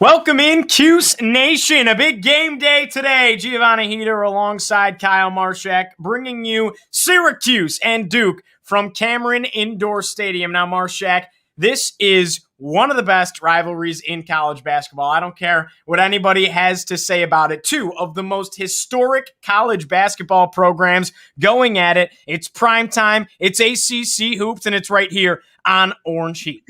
Welcome in, Cuse Nation. A big game day today. Giovanni Heater alongside Kyle Marchak, bringing you Syracuse and Duke from Cameron Indoor Stadium. Now, Marchak, this is one of the best rivalries in college basketball. I don't care what anybody has to say about it. Two of the most historic college basketball programs going at it. It's prime time. It's ACC hoops, and it's right here on Orange Heat.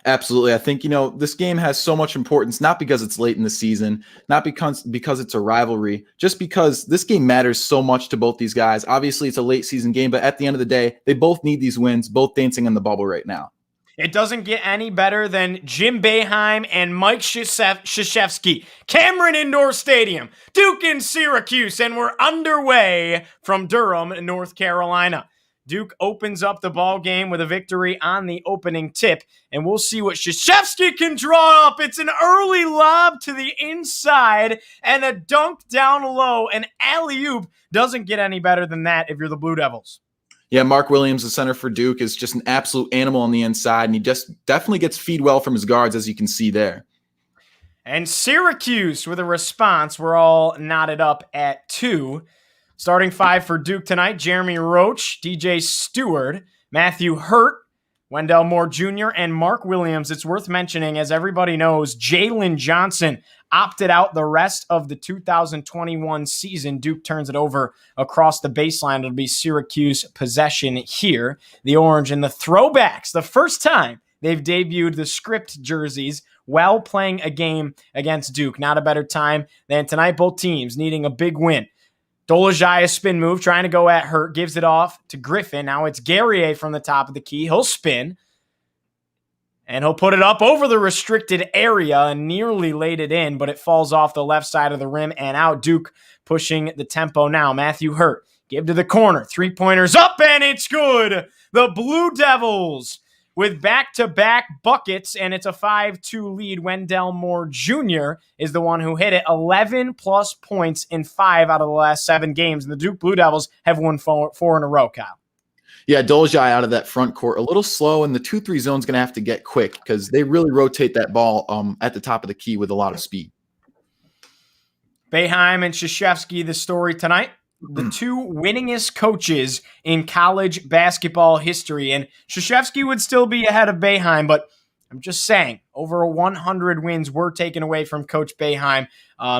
Absolutely. I think, this game has so much importance, not because it's late in the season, not because it's a rivalry, just because this game matters so much to both these guys. Obviously, it's a late season game, but at the end of the day, they both need these wins, both dancing in the bubble right now. It doesn't get any better than Jim Boeheim and Mike Krzyzewski. Cameron Indoor Stadium, Duke and Syracuse, and we're underway from Durham, North Carolina. Duke opens up the ball game with a victory on the opening tip, and we'll see what Krzyzewski can draw up. It's an early lob to the inside and a dunk down low. An alley-oop doesn't get any better than that if you're the Blue Devils. Yeah, Mark Williams, the center for Duke, is just an absolute animal on the inside, and he just definitely gets feed well from his guards, as you can see there. And Syracuse with a response. We're all knotted up at 2. Starting 5 for Duke tonight, Jeremy Roach, DJ Stewart, Matthew Hurt, Wendell Moore Jr., and Mark Williams. It's worth mentioning, as everybody knows, Jalen Johnson opted out the rest of the 2021 season. Duke turns it over across the baseline. It'll be Syracuse possession here. The orange and the throwbacks, the first time they've debuted the script jerseys while playing a game against Duke. Not a better time than tonight. Both teams needing a big win. Dolezaj, spin move, trying to go at Hurt, gives it off to Griffin. Now it's Guerrier from the top of the key. He'll spin, and he'll put it up over the restricted area and nearly laid it in, but it falls off the left side of the rim and out. Duke pushing the tempo now. Matthew Hurt, give to the corner. Three-pointers up, and it's good. The Blue Devils with back-to-back buckets, and it's a 5-2 lead. Wendell Moore Jr. is the one who hit it. 11-plus points in 5 out of the last 7 games. And the Duke Blue Devils have won 4 in a row, Kyle. Yeah, Dolezaj out of that front court, a little slow, and the 2-3 zone is going to have to get quick because they really rotate that ball at the top of the key with a lot of speed. Boeheim and Krzyzewski, the story tonight. The 2 winningest coaches in college basketball history. And Krzyzewski would still be ahead of Boeheim, but I'm just saying, over 100 wins were taken away from Coach Boeheim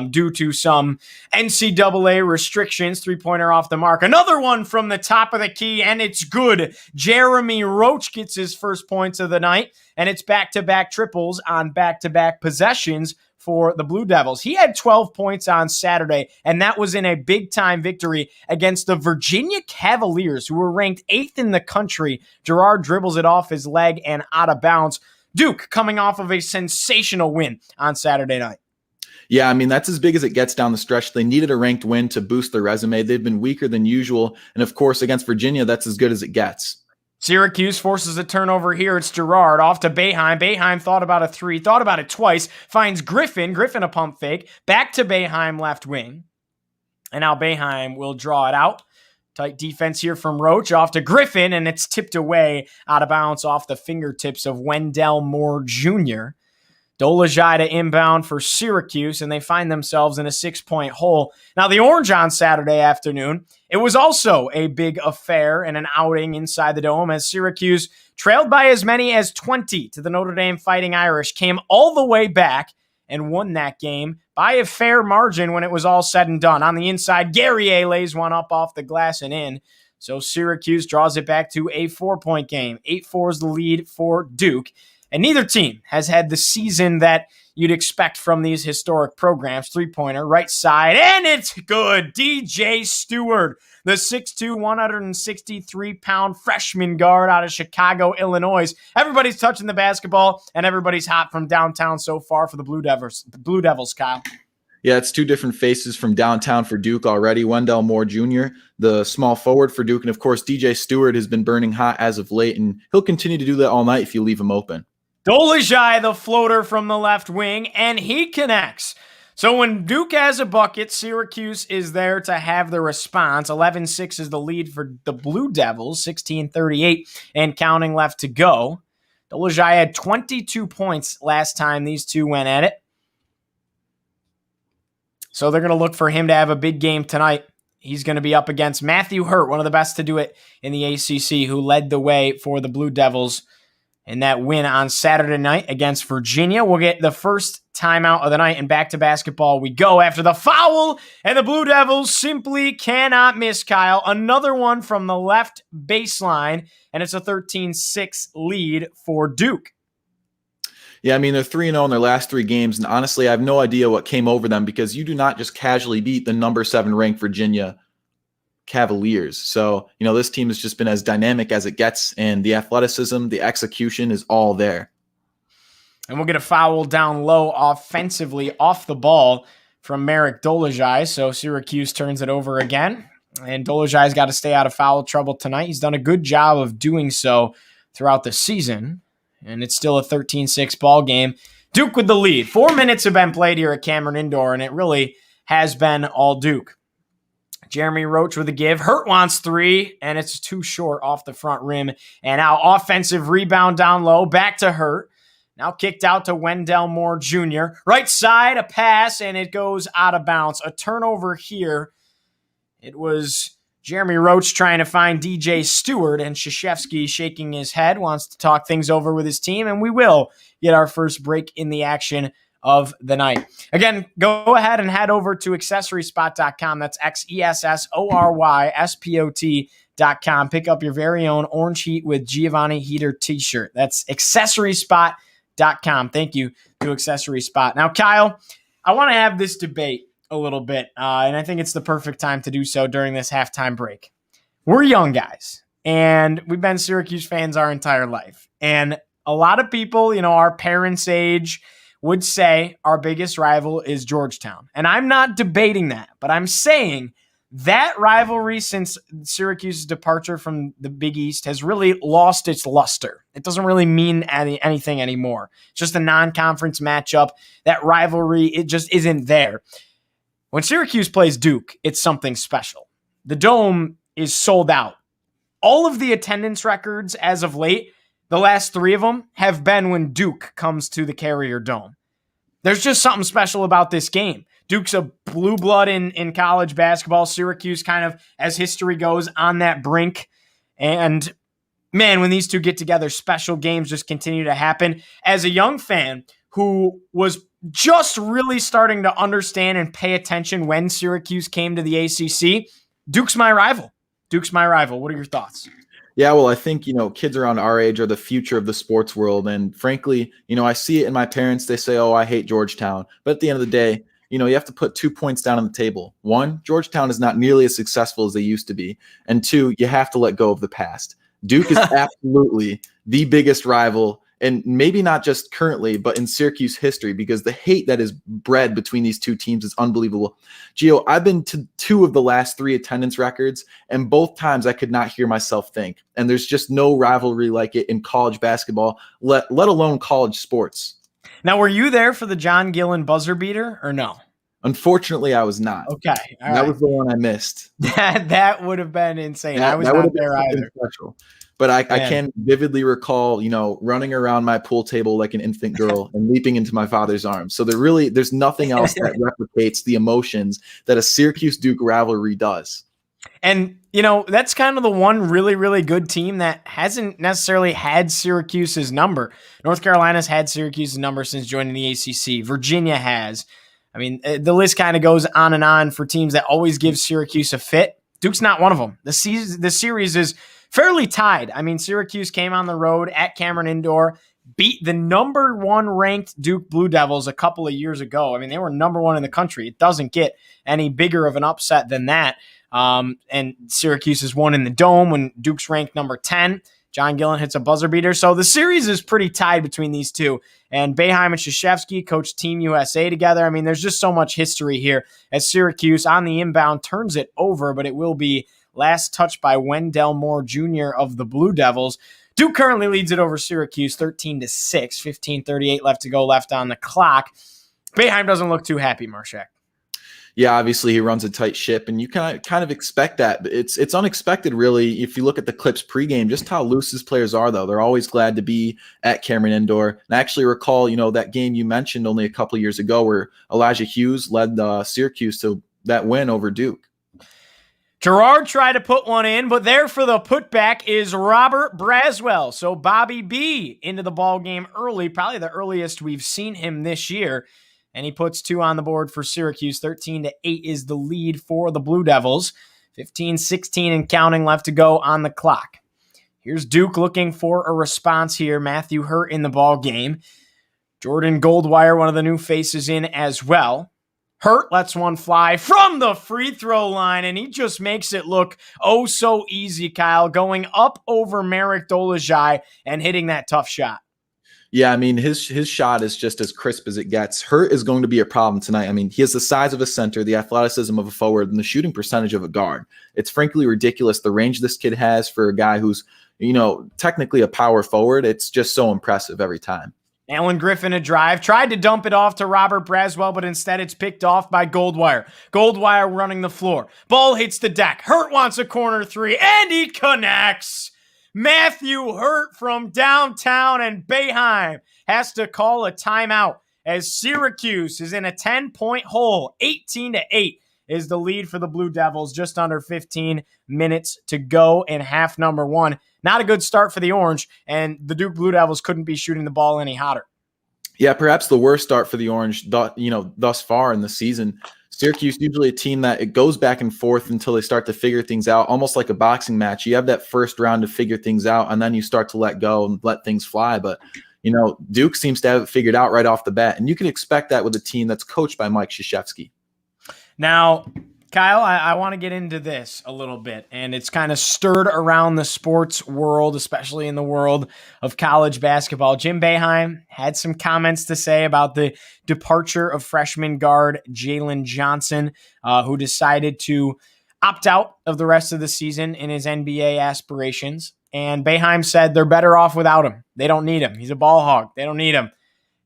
due to some NCAA restrictions. Three-pointer off the mark. Another one from the top of the key, and it's good. Jeremy Roach gets his first points of the night, and it's back-to-back triples on back-to-back possessions for the Blue Devils. He had 12 points on Saturday, and that was in a big-time victory against the Virginia Cavaliers, who were ranked 8th in the country. Gerard dribbles it off his leg and out of bounds. Duke coming off of a sensational win on Saturday night. Yeah, I mean, that's as big as it gets down the stretch. They needed a ranked win to boost their resume. They've been weaker than usual, and of course, against Virginia, that's as good as it gets. Syracuse forces a turnover here. It's Gerard off to Boeheim. Boeheim thought about a 3, thought about it twice, finds Griffin. Griffin a pump fake. Back to Boeheim left wing. And now Boeheim will draw it out. Tight defense here from Roach off to Griffin, and it's tipped away out of bounds off the fingertips of Wendell Moore Jr. Dolezaj to inbound for Syracuse, and they find themselves in a 6-point hole. Now, the Orange on Saturday afternoon, it was also a big affair and an outing inside the Dome as Syracuse trailed by as many as 20 to the Notre Dame Fighting Irish, came all the way back and won that game by a fair margin when it was all said and done. On the inside, Guerrier lays one up off the glass and in. So Syracuse draws it back to a 4-point game. 8-4 is the lead for Duke. And neither team has had the season that you'd expect from these historic programs. Three-pointer, right side, and it's good. DJ Stewart, the 6'2", 163-pound freshman guard out of Chicago, Illinois. Everybody's touching the basketball, and everybody's hot from downtown so far for the Blue Devils, Kyle. Yeah, it's 2 different faces from downtown for Duke already. Wendell Moore Jr., the small forward for Duke, and of course, DJ Stewart has been burning hot as of late, and he'll continue to do that all night if you leave him open. Dolezaj, the floater from the left wing, and he connects. So when Duke has a bucket, Syracuse is there to have the response. 11-6 is the lead for the Blue Devils, 16:38 and counting left to go. Dolezaj had 22 points last time these two went at it. So they're going to look for him to have a big game tonight. He's going to be up against Matthew Hurt, one of the best to do it in the ACC, who led the way for the Blue Devils in that win on Saturday night against Virginia. We'll get the first timeout of the night, and back to basketball we go after the foul, and the Blue Devils simply cannot miss, Kyle. Another one from the left baseline, and it's a 13-6 lead for Duke. Yeah, I mean, they're 3-0 in their last 3 games, and honestly, I have no idea what came over them, because you do not just casually beat the number 7 ranked Virginia Cavaliers. So, this team has just been as dynamic as it gets, and the athleticism, the execution is all there. And we'll get a foul down low offensively off the ball from Marek Dolezaj. So Syracuse turns it over again. And Dolezaj's got to stay out of foul trouble tonight. He's done a good job of doing so throughout the season. And it's still a 13-6 ball game. Duke with the lead. 4 minutes have been played here at Cameron Indoor, and it really has been all Duke. Jeremy Roach with a give. Hurt wants 3, and it's too short off the front rim. And now offensive rebound down low. Back to Hurt. Now kicked out to Wendell Moore Jr. Right side, a pass, and it goes out of bounds. A turnover here. It was Jeremy Roach trying to find DJ Stewart, and Krzyzewski shaking his head, wants to talk things over with his team, and we will get our first break in the action of the night. Again, go ahead and head over to accessoryspot.com. That's XESSORYSPOT.com. Pick up your very own Orange Heat with Giovanni heater t-shirt. That's accessoryspot.com. Thank you to Accessory Spot. Now, Kyle, I want to have this debate a little bit, and I think it's the perfect time to do so during this halftime break. We're young guys, and we've been Syracuse fans our entire life. And a lot of people, our parents' age, would say our biggest rival is Georgetown. And I'm not debating that, but I'm saying that rivalry since Syracuse's departure from the Big East has really lost its luster. It doesn't really mean anything anymore. It's just a non-conference matchup. That rivalry, it just isn't there. When Syracuse plays Duke, it's something special. The Dome is sold out. All of the attendance records as of late, the last 3 of them have been when Duke comes to the Carrier Dome. There's just something special about this game. Duke's a blue blood in college basketball. Syracuse kind of, as history goes, on that brink. And man, when these two get together, special games just continue to happen. As a young fan who was just really starting to understand and pay attention when Syracuse came to the ACC, Duke's my rival. Duke's my rival. What are your thoughts? Yeah, well, I think, kids around our age are the future of the sports world. And frankly, I see it in my parents. They say, oh, I hate Georgetown. But at the end of the day, you have to put 2 points down on the table. 1, Georgetown is not nearly as successful as they used to be. And 2, you have to let go of the past. Duke is absolutely the biggest rival, and maybe not just currently, but in Syracuse history, because the hate that is bred between these two teams is unbelievable. Gio, I've been to 2 of the last 3 attendance records, and both times I could not hear myself think. And there's just no rivalry like it in college basketball, let alone college sports. Now, were you there for the John Gillen buzzer beater or no? Unfortunately, I was not. Okay. That was the one I missed. That would have been insane. I was not there either. Special. But I can vividly recall, running around my pool table like an infant girl and leaping into my father's arms. So there's nothing else that replicates the emotions that a Syracuse-Duke rivalry does. And, that's kind of the one really, really good team that hasn't necessarily had Syracuse's number. North Carolina's had Syracuse's number since joining the ACC. Virginia has. I mean, the list kind of goes on and on for teams that always give Syracuse a fit. Duke's not one of them. The series is fairly tied. I mean, Syracuse came on the road at Cameron Indoor, beat the number 1 ranked Duke Blue Devils a couple of years ago. I mean, they were number 1 in the country. It doesn't get any bigger of an upset than that. And Syracuse has won in the Dome when Duke's ranked number 10. John Gillen hits a buzzer beater. So the series is pretty tied between these two. And Boeheim and Krzyzewski coached Team USA together. I mean, there's just so much history here as Syracuse on the inbound turns it over, but it will be last touched by Wendell Moore Jr. of the Blue Devils. Duke currently leads it over Syracuse 13-6, 15:38 left to go left on the clock. Boeheim doesn't look too happy, Marchak. Yeah, obviously he runs a tight ship, and you kind of expect that. But it's unexpected, really, if you look at the Clips pregame, just how loose his players are. Though they're always glad to be at Cameron Indoor. And I actually recall, that game you mentioned only a couple of years ago, where Elijah Hughes led Syracuse to that win over Duke. Girard tried to put one in, but there for the putback is Robert Braswell. So Bobby B into the ball game early, probably the earliest we've seen him this year. And he puts 2 on the board for Syracuse. 13-8 is the lead for the Blue Devils. 15-16 and counting left to go on the clock. Here's Duke looking for a response here. Matthew Hurt in the ball game. Jordan Goldwire, one of the new faces, in as well. Hurt lets one fly from the free throw line, and he just makes it look oh so easy, Kyle, going up over Marek Dolezaj and hitting that tough shot. Yeah, I mean, his shot is just as crisp as it gets. Hurt is going to be a problem tonight. I mean, he has the size of a center, the athleticism of a forward, and the shooting percentage of a guard. It's frankly ridiculous, the range this kid has for a guy who's, technically a power forward. It's just so impressive every time. Alan Griffin a drive, tried to dump it off to Robert Braswell, but instead it's picked off by Goldwire. Goldwire running the floor. Ball hits the deck. Hurt wants a corner 3, and he connects. Matthew Hurt from downtown, and Boeheim has to call a timeout as Syracuse is in a 10-point hole. 18-8 is the lead for the Blue Devils. Just under 15 minutes to go in half number 1. Not a good start for the Orange, and the Duke Blue Devils couldn't be shooting the ball any hotter. Yeah, perhaps the worst start for the Orange, thus far in the season. Syracuse, usually a team that it goes back and forth until they start to figure things out, almost like a boxing match. You have that first round to figure things out, and then you start to let go and let things fly. But, Duke seems to have it figured out right off the bat, and you can expect that with a team that's coached by Mike Krzyzewski. Now, Kyle, I want to get into this a little bit, and it's kind of stirred around the sports world, especially in the world of college basketball. Jim Boeheim had some comments to say about the departure of freshman guard Jalen Johnson, who decided to opt out of the rest of the season in his NBA aspirations. And Boeheim said they're better off without him. They don't need him. He's a ball hog. They don't need him.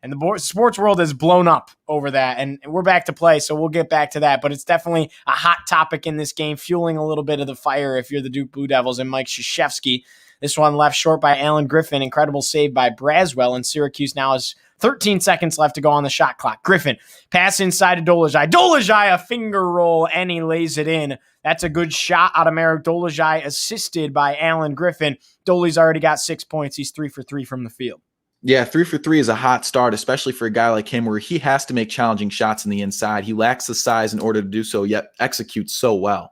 And the sports world has blown up over that, and we're back to play, so we'll get back to that. But it's definitely a hot topic in this game, fueling a little bit of the fire if you're the Duke Blue Devils and Mike Krzyzewski. This one left short by Alan Griffin. Incredible save by Braswell, and Syracuse now has 13 seconds left to go on the shot clock. Griffin, pass inside to Dolezaj. Dolezaj, a finger roll, and he lays it in. That's a good shot out of Marek Dolezaj, assisted by Alan Griffin. Doley's already got 6 points. He's 3 for 3 from the field. Yeah, 3 for 3 is a hot start, especially for a guy like him where he has to make challenging shots in the inside. He lacks the size in order to do so, yet executes so well.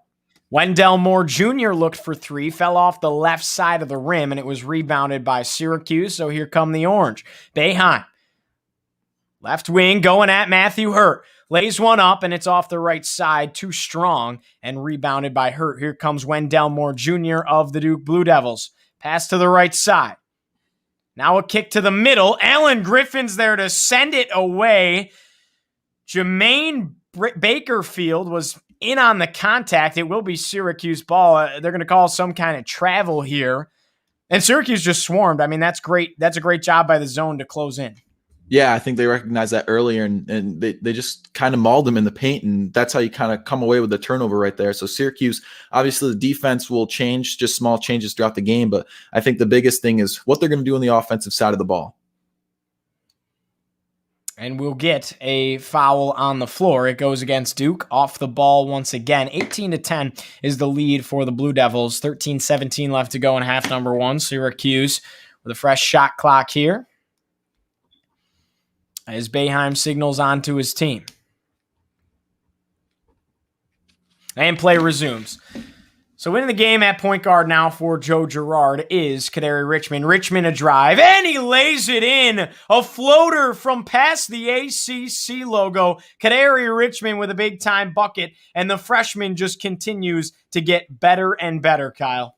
Wendell Moore Jr. looked for 3, fell off the left side of the rim, and it was rebounded by Syracuse, so here come the Orange. Boeheim, left wing, going at Matthew Hurt. Lays one up, and it's off the right side, too strong, and rebounded by Hurt. Here comes Wendell Moore Jr. of the Duke Blue Devils. Pass to the right side. Now a kick to the middle. Alan Griffin's there to send it away. Jermaine Bakerfield was in on the contact. It will be Syracuse ball. They're going to call some kind of travel here. And Syracuse just swarmed. I mean, that's great. That's a great job by the zone to close in. Yeah, I think they recognized that earlier, and they just kind of mauled them in the paint, and that's how you kind of come away with the turnover right there. So Syracuse, obviously the defense will change, just small changes throughout the game, but I think the biggest thing is what they're going to do on the offensive side of the ball. And we'll get a foul on the floor. It goes against Duke, off the ball once again. 18-10 is the lead for the Blue Devils. 13-17 left to go in half number 1. Syracuse with a fresh shot clock here, as Boeheim signals onto his team. And play resumes. So in the game at point guard now for Joe Girard is Kadary Richmond. Richmond a drive, and he lays it in. A floater from past the ACC logo. Kadary Richmond with a big-time bucket, and the freshman just continues to get better and better, Kyle.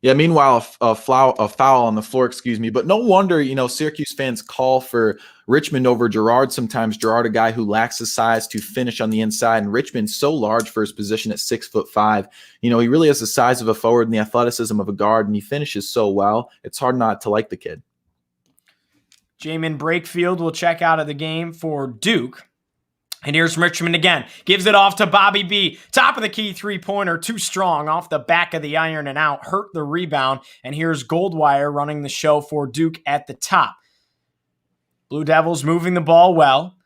Yeah, meanwhile, a foul on the floor, but no wonder, Syracuse fans call for Richmond over Girard sometimes. Girard, a guy who lacks the size to finish on the inside, and Richmond's so large for his position at 6'5". He really has the size of a forward and the athleticism of a guard, and he finishes so well. It's hard not to like the kid. Jamin Brakefield will check out of the game for Duke. And here's Richmond again. Gives it off to Bobby B. Top of the key three-pointer. Too strong. Off the back of the iron and out. Hurt the rebound. And here's Goldwire running the show for Duke at the top. Blue Devils moving the ball well.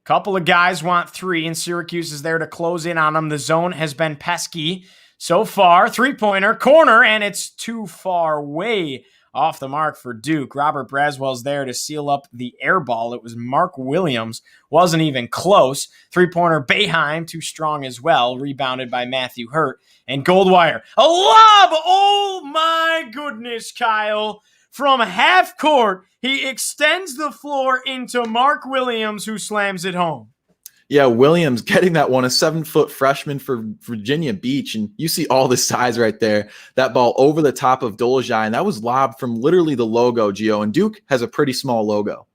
Couple of guys want three, and Syracuse is there to close in on them. The zone has been pesky so far. Three-pointer, corner, and it's too far, way off the mark for Duke. Robert Braswell's there to seal up the air ball. It was Mark Williams. Wasn't even close. Three-pointer, Boeheim, too strong as well. Rebounded by Matthew Hurt. And Goldwire, a lob! Oh my goodness, Kyle. From half court, he extends the floor into Mark Williams, who slams it home. Yeah, Williams getting that one, a 7-foot freshman for Virginia Beach. And you see all the size right there. That ball over the top of Dolezaj, and that was lobbed from literally the logo, Gio. And Duke has a pretty small logo.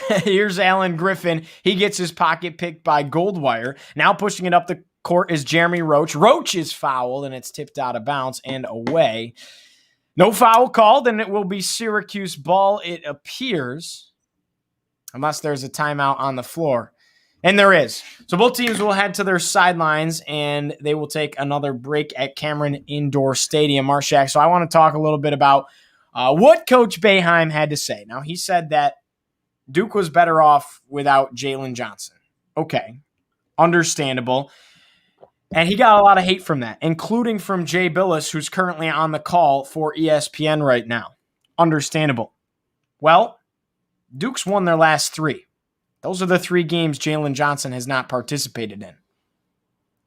Here's Alan Griffin. He gets his pocket picked by Goldwire. Now pushing it up the court is Jeremy Roach. Roach is fouled, and it's tipped out of bounds and away. No foul called, and it will be Syracuse ball, it appears, unless there's a timeout on the floor. And there is. So both teams will head to their sidelines, and they will take another break at Cameron Indoor Stadium, Marchak. So I want to talk a little bit about what Coach Boeheim had to say. Now, he said that Duke was better off without Jalen Johnson. Okay, understandable. And he got a lot of hate from that, including from Jay Billis, who's currently on the call for ESPN right now. Understandable. Well, Duke's won their last three. Those are the three games Jalen Johnson has not participated in.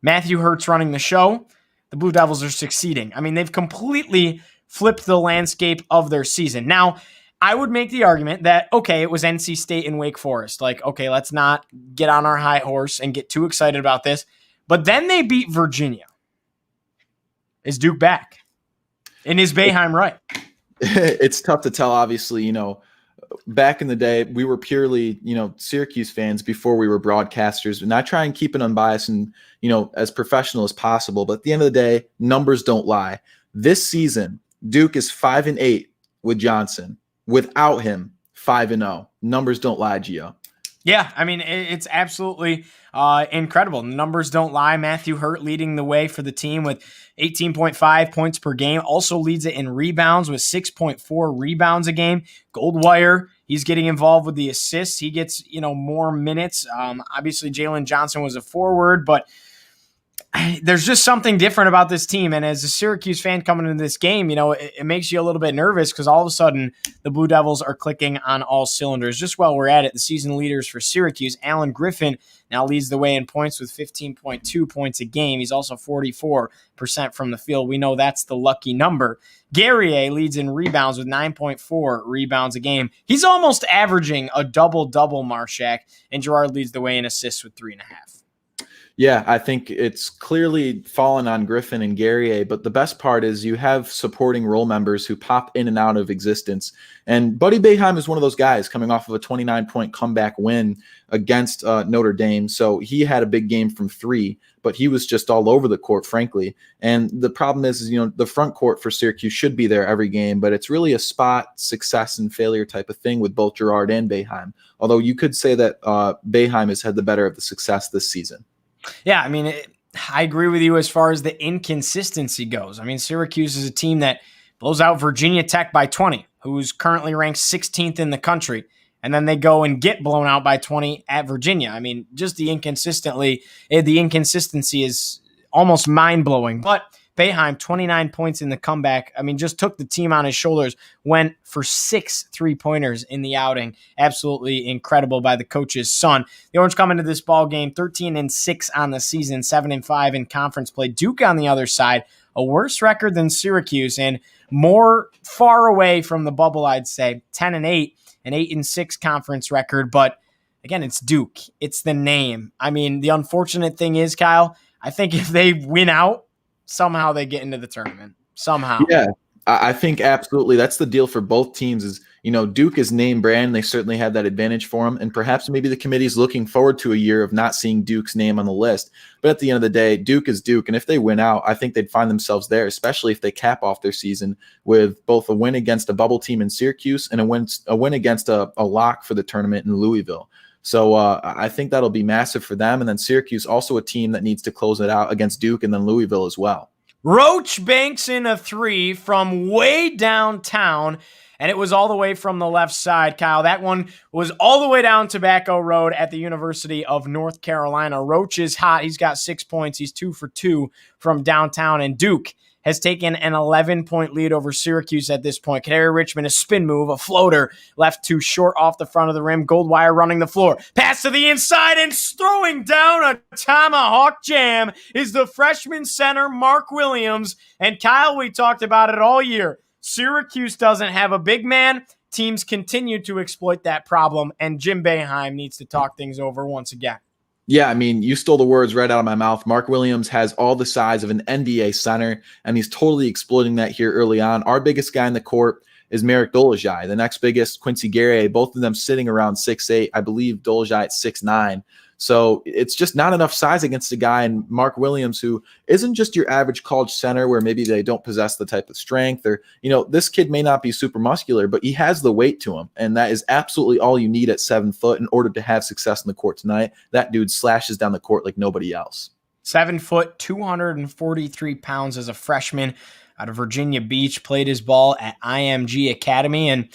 Matthew Hurt's running the show. The Blue Devils are succeeding. I mean, they've completely flipped the landscape of their season. Now, I would make the argument that, okay, it was NC State and Wake Forest. Like, okay, let's not get on our high horse and get too excited about this. But then they beat Virginia. Is Duke back? And is Boeheim right? It's tough to tell, obviously. Back in the day, we were purely, Syracuse fans before we were broadcasters. And I try and keep it unbiased and, as professional as possible. But at the end of the day, numbers don't lie. This season, Duke is 5-8 with Johnson. Without him, 5-0. Numbers don't lie, Gio. Yeah, I mean, it's absolutely incredible. The numbers don't lie. Matthew Hurt leading the way for the team with 18.5 points per game. Also leads it in rebounds with 6.4 rebounds a game. Goldwire, he's getting involved with the assists. He gets, more minutes. Obviously, Jalen Johnson was a forward, but there's just something different about this team. And as a Syracuse fan coming into this game, it makes you a little bit nervous because all of a sudden the Blue Devils are clicking on all cylinders. Just while we're at it, the season leaders for Syracuse, Alan Griffin, now leads the way in points with 15.2 points a game. He's also 44% from the field. We know that's the lucky number. Guerrier leads in rebounds with 9.4 rebounds a game. He's almost averaging a double-double, Marchak, and Gerard leads the way in assists with 3.5. Yeah, I think it's clearly fallen on Griffin and Guerrier, but the best part is you have supporting role members who pop in and out of existence. And Buddy Boeheim is one of those guys coming off of a 29-point comeback win against Notre Dame. So he had a big game from three, but he was just all over the court, frankly. And the problem is the front court for Syracuse should be there every game, but it's really a spot success and failure type of thing with both Gerard and Boeheim. Although you could say that Boeheim has had the better of the success this season. Yeah, I mean, I agree with you as far as the inconsistency goes. I mean, Syracuse is a team that blows out Virginia Tech by 20, who's currently ranked 16th in the country, and then they go and get blown out by 20 at Virginia. I mean, just the inconsistency is almost mind-blowing. But Boeheim, 29 points in the comeback. I mean, just took the team on his shoulders, went for 6 3-pointers in the outing. Absolutely incredible by the coach's son. The Orange come into this ball game 13-6 on the season, 7-5 in conference play. Duke on the other side, a worse record than Syracuse and more far away from the bubble, I'd say. 10-8, an 8-6 conference record. But again, it's Duke. It's the name. I mean, the unfortunate thing is, Kyle, I think if they win out, somehow they get into the tournament. Somehow. Yeah, I think absolutely. That's the deal for both teams is, Duke is name brand. They certainly have that advantage for them. And perhaps maybe the committee is looking forward to a year of not seeing Duke's name on the list. But at the end of the day, Duke is Duke. And if they win out, I think they'd find themselves there, especially if they cap off their season with both a win against a bubble team in Syracuse and a win against a lock for the tournament in Louisville. So I think that'll be massive for them. And then Syracuse, also a team that needs to close it out against Duke and then Louisville as well. Roach banks in a three from way downtown, and it was all the way from the left side, Kyle. That one was all the way down Tobacco Road at the University of North Carolina. Roach is hot. He's got 6 points. He's 2 for 2 from downtown, and Duke has taken an 11-point lead over Syracuse at this point. Kadary Richmond, a spin move, a floater, left too short off the front of the rim. Goldwire running the floor. Pass to the inside and throwing down a tomahawk jam is the freshman center, Mark Williams. And Kyle, we talked about it all year. Syracuse doesn't have a big man. Teams continue to exploit that problem, and Jim Boeheim needs to talk things over once again. Yeah, I mean, you stole the words right out of my mouth. Mark Williams has all the size of an NBA center, and he's totally exploiting that here early on. Our biggest guy in the court is Marek Dolezaj. The next biggest, Quincy Guerrier, both of them sitting around 6'8". I believe Dolezaj at 6'9". So it's just not enough size against a guy in Mark Williams who isn't just your average college center where maybe they don't possess the type of strength or, this kid may not be super muscular, but he has the weight to him. And that is absolutely all you need at 7 foot in order to have success in the court tonight. That dude slashes down the court like nobody else. 7 foot, 243 pounds as a freshman out of Virginia Beach, played his ball at IMG Academy, and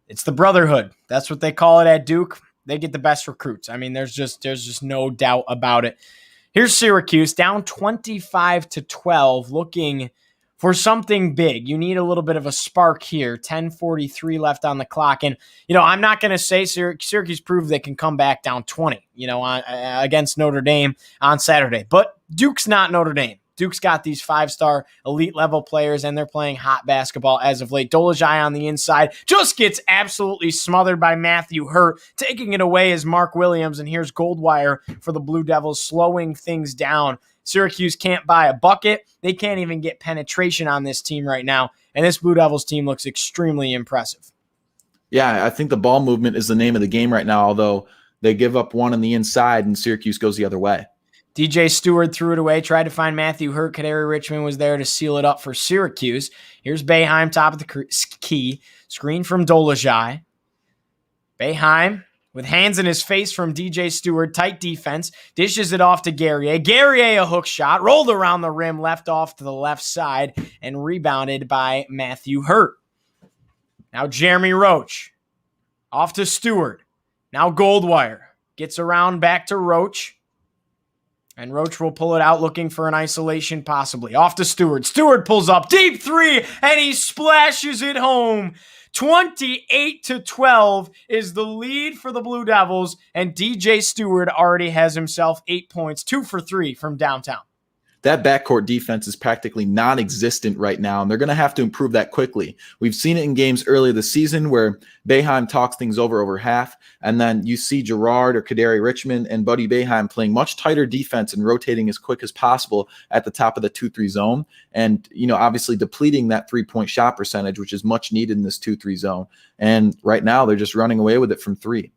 it's the brotherhood. That's what they call it at Duke. They get the best recruits. I mean, there's just no doubt about it. Here's Syracuse down 25-12, looking for something big. You need a little bit of a spark here. 10:43 left on the clock. And, I'm not going to say Syracuse proved they can come back down 20, against Notre Dame on Saturday. But Duke's not Notre Dame. Duke's got these 5-star elite level players, and they're playing hot basketball as of late. Dolezaj on the inside just gets absolutely smothered by Matthew Hurt. Taking it away is Mark Williams, and here's Goldwire for the Blue Devils, slowing things down. Syracuse can't buy a bucket. They can't even get penetration on this team right now, and this Blue Devils team looks extremely impressive. Yeah, I think the ball movement is the name of the game right now, although they give up one on the inside and Syracuse goes the other way. DJ Stewart threw it away, tried to find Matthew Hurt. Kadary Richmond was there to seal it up for Syracuse. Here's Boeheim, top of the key. Screen from Dolezaj. Boeheim with hands in his face from DJ Stewart. Tight defense. Dishes it off to Guerrier. Guerrier, a hook shot. Rolled around the rim, left off to the left side, and rebounded by Matthew Hurt. Now Jeremy Roach. Off to Stewart. Now Goldwire. Gets around back to Roach. And Roach will pull it out looking for an isolation possibly. Off to Stewart. Stewart pulls up. Deep three. And he splashes it home. 28-12 is the lead for the Blue Devils. And DJ Stewart already has himself 8 points. 2 for 3 from downtown. That backcourt defense is practically non-existent right now, and they're going to have to improve that quickly. We've seen it in games earlier this season where Boeheim talks things over half, and then you see Girard or Kadary Richmond and Buddy Boeheim playing much tighter defense and rotating as quick as possible at the top of the 2-3 zone, and obviously depleting that three-point shot percentage, which is much needed in this 2-3 zone. And right now they're just running away with it from three.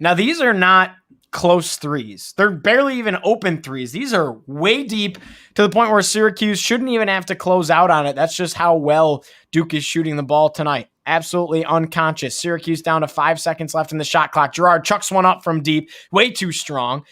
Now these are not close threes. They're barely even open threes. These are way deep to the point where Syracuse shouldn't even have to close out on it. That's just how well Duke is shooting the ball tonight. Absolutely unconscious. Syracuse down to 5 seconds left in the shot clock. Girard chucks one up from deep. Way too strong.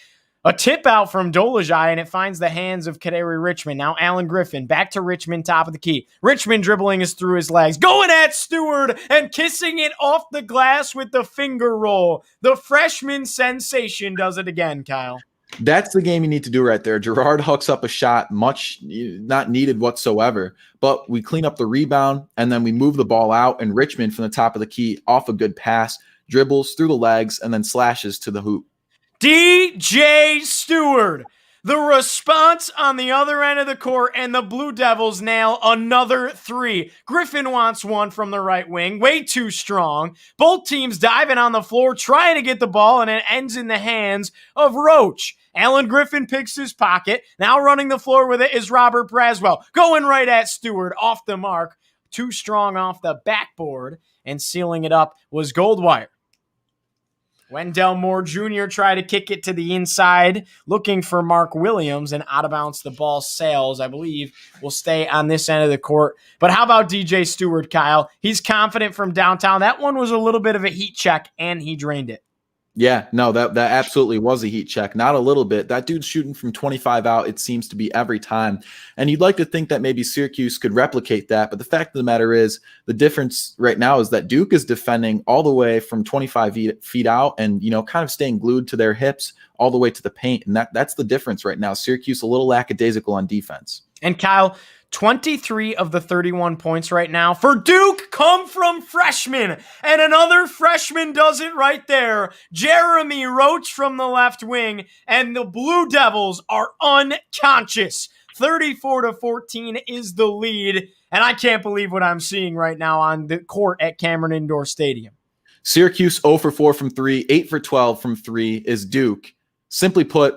A tip out from Dolezaj, and it finds the hands of Kadary Richmond. Now Alan Griffin, back to Richmond, top of the key. Richmond dribbling is through his legs. Going at Stewart and kissing it off the glass with the finger roll. The freshman sensation does it again, Kyle. That's the game you need to do right there. Girard hooks up a shot, much not needed whatsoever. But we clean up the rebound, and then we move the ball out, and Richmond from the top of the key off a good pass, dribbles through the legs, and then slashes to the hoop. DJ Stewart, the response on the other end of the court, and the Blue Devils nail another three. Griffin wants one from the right wing, way too strong. Both teams diving on the floor, trying to get the ball, and it ends in the hands of Roach. Alan Griffin picks his pocket. Now running the floor with it is Robert Braswell. Going right at Stewart, off the mark. Too strong off the backboard, and sealing it up was Goldwire. Wendell Moore Jr. tried to kick it to the inside, looking for Mark Williams, and out of bounds the ball sails. I believe will stay on this end of the court. But how about DJ Stewart, Kyle? He's confident from downtown. That one was a little bit of a heat check, and he drained it. Yeah, no, that absolutely was a heat check. Not a little bit. That dude's shooting from 25 out, it seems to be every time. And you'd like to think that maybe Syracuse could replicate that. But the fact of the matter is, the difference right now is that Duke is defending all the way from 25 feet out and, kind of staying glued to their hips all the way to the paint. And that's the difference right now. Syracuse a little lackadaisical on defense. And Kyle, 23 of the 31 points right now for Duke come from freshmen. And another freshman does it right there. Jeremy Roach from the left wing. And the Blue Devils are unconscious. 34-14 is the lead. And I can't believe what I'm seeing right now on the court at Cameron Indoor Stadium. Syracuse 0 for 4 from 3, 8 for 12 from 3 is Duke. Simply put,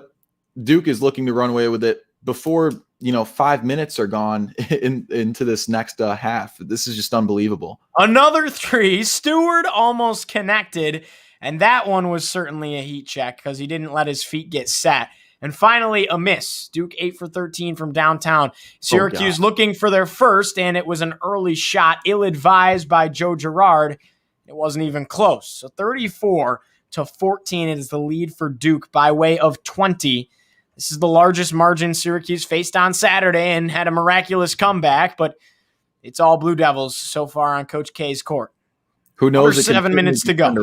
Duke is looking to run away with it before 5 minutes are gone into this next half. This is just unbelievable. Another three. Stewart almost connected, and that one was certainly a heat check because he didn't let his feet get set. And finally, a miss. Duke 8 for 13 from downtown. Syracuse looking for their first, and it was an early shot, ill-advised by Joe Girard. It wasn't even close. So 34-14 is the lead for Duke by way of 20. This is the largest margin Syracuse faced on Saturday and had a miraculous comeback, but it's all Blue Devils so far on Coach K's court. Who knows? 7 minutes to go.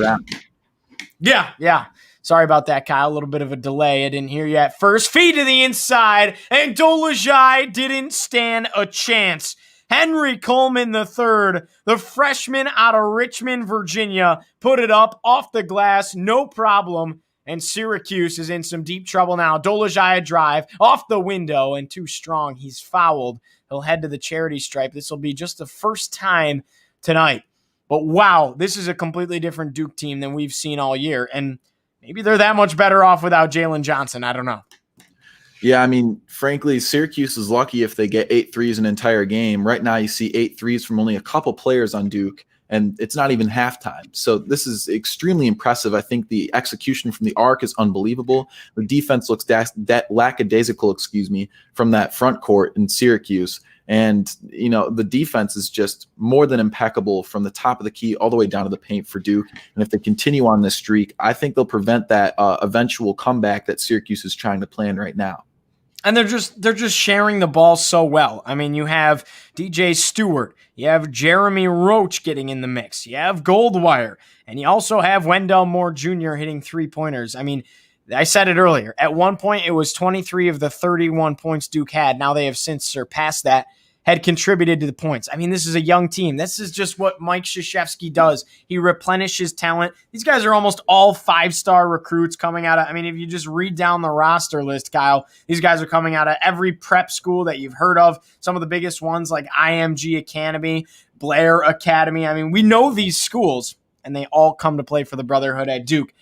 Yeah. Sorry about that, Kyle. A little bit of a delay. I didn't hear you at first. Feed to the inside, and Dolezaj didn't stand a chance. Henry Coleman III, the freshman out of Richmond, Virginia, put it up off the glass, no problem. And Syracuse is in some deep trouble now. Dolezaj drive off the window and too strong. He's fouled. He'll head to the charity stripe. This will be just the first time tonight. But wow, this is a completely different Duke team than we've seen all year. And maybe they're that much better off without Jalen Johnson. I don't know. Yeah, I mean, frankly, Syracuse is lucky if they get 8 threes an entire game. Right now, you see 8 threes from only a couple players on Duke. And it's not even halftime. So this is extremely impressive. I think the execution from the arc is unbelievable. The defense looks lackadaisical, from that front court in Syracuse. And, the defense is just more than impeccable from the top of the key all the way down to the paint for Duke. And if they continue on this streak, I think they'll prevent that eventual comeback that Syracuse is trying to plan right now. And they're just sharing the ball so well. I mean, you have DJ Stewart, you have Jeremy Roach getting in the mix, you have Goldwire, and you also have Wendell Moore Jr. hitting 3-pointers. I mean, I said it earlier. At one point, it was 23 of the 31 points Duke had. Now they have since surpassed that, had contributed to the points. I mean, this is a young team. This is just what Mike Krzyzewski does. He replenishes talent. These guys are almost all 5-star recruits coming out of, if you just read down the roster list, Kyle, these guys are coming out of every prep school that you've heard of. Some of the biggest ones like IMG Academy, Blair Academy. We know these schools, and they all come to play for the Brotherhood at Duke.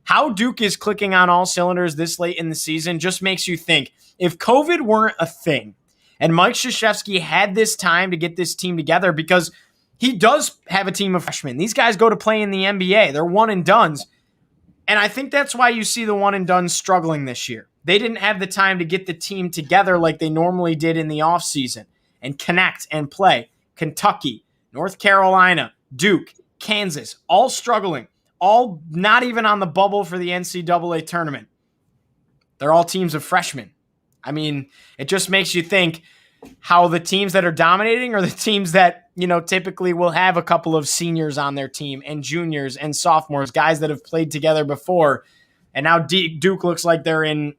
How Duke is clicking on all cylinders this late in the season just makes you think, if COVID weren't a thing, and Mike Krzyzewski had this time to get this team together, because he does have a team of freshmen. These guys go to play in the NBA. They're one-and-dones. And I think that's why you see the one-and-dones struggling this year. They didn't have the time to get the team together like they normally did in the offseason and connect and play. Kentucky, North Carolina, Duke, Kansas, all struggling, all not even on the bubble for the NCAA tournament. They're all teams of freshmen. It just makes you think how the teams that are dominating are the teams that, typically will have a couple of seniors on their team and juniors and sophomores, guys that have played together before. And now Duke looks like they're in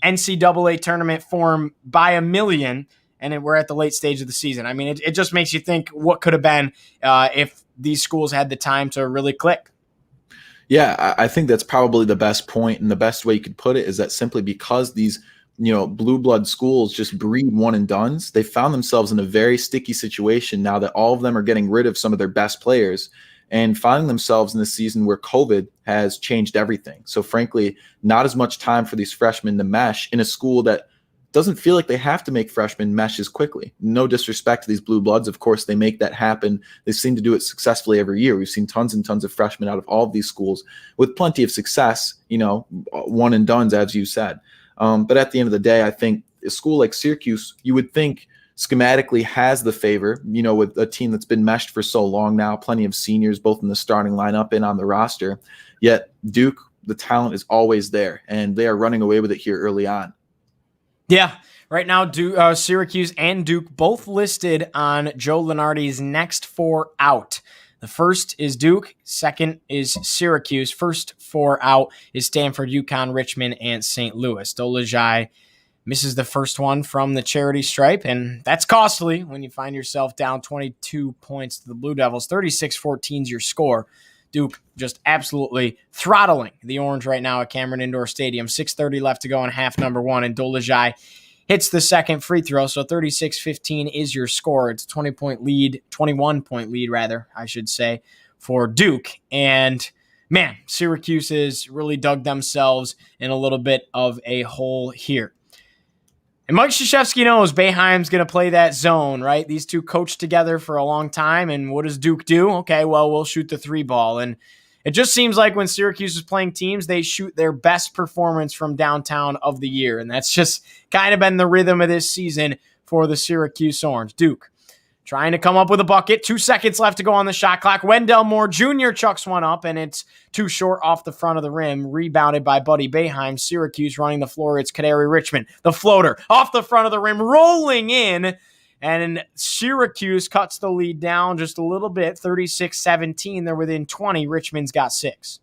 NCAA tournament form by a million, and we're at the late stage of the season. It just makes you think what could have been if these schools had the time to really click. Yeah, I think that's probably the best point, and the best way you could put it is that simply because these blue blood schools just breed one and dones, they found themselves in a very sticky situation now that all of them are getting rid of some of their best players and finding themselves in this season where COVID has changed everything. So frankly, not as much time for these freshmen to mesh in a school that doesn't feel like they have to make freshmen mesh as quickly. No disrespect to these blue bloods. Of course, they make that happen. They seem to do it successfully every year. We've seen tons and tons of freshmen out of all of these schools with plenty of success, one and dones, as you said. But at the end of the day, I think a school like Syracuse, you would think schematically has the favor, with a team that's been meshed for so long now, plenty of seniors, both in the starting lineup and on the roster. Yet Duke, the talent is always there, and they are running away with it here early on. Yeah. Right now, Syracuse and Duke both listed on Joe Lunardi's next 4 out. The first is Duke. Second is Syracuse. First 4 out is Stanford, UConn, Richmond, and St. Louis. Dolezaj misses the first one from the charity stripe, and that's costly when you find yourself down 22 points to the Blue Devils. 36-14 is your score. Duke just absolutely throttling the Orange right now at Cameron Indoor Stadium. 6:30 left to go in half number 1, and Dolezaj hits the second free throw, so 36-15 is your score. It's a 21-point lead, I should say, for Duke. And, man, Syracuse has really dug themselves in a little bit of a hole here. And Mike Krzyzewski knows Boeheim's going to play that zone, right? These two coached together for a long time, and what does Duke do? Okay, well, we'll shoot the 3 ball. And it just seems like when Syracuse is playing teams, they shoot their best performance from downtown of the year, and that's just kind of been the rhythm of this season for the Syracuse Orange. Duke trying to come up with a bucket. 2 seconds left to go on the shot clock. Wendell Moore Jr. chucks one up, and it's too short off the front of the rim. Rebounded by Buddy Boeheim. Syracuse running the floor. It's Kadary Richmond. The floater off the front of the rim, rolling in. And Syracuse cuts the lead down just a little bit, 36-17. They're within 20. Richmond's got 6.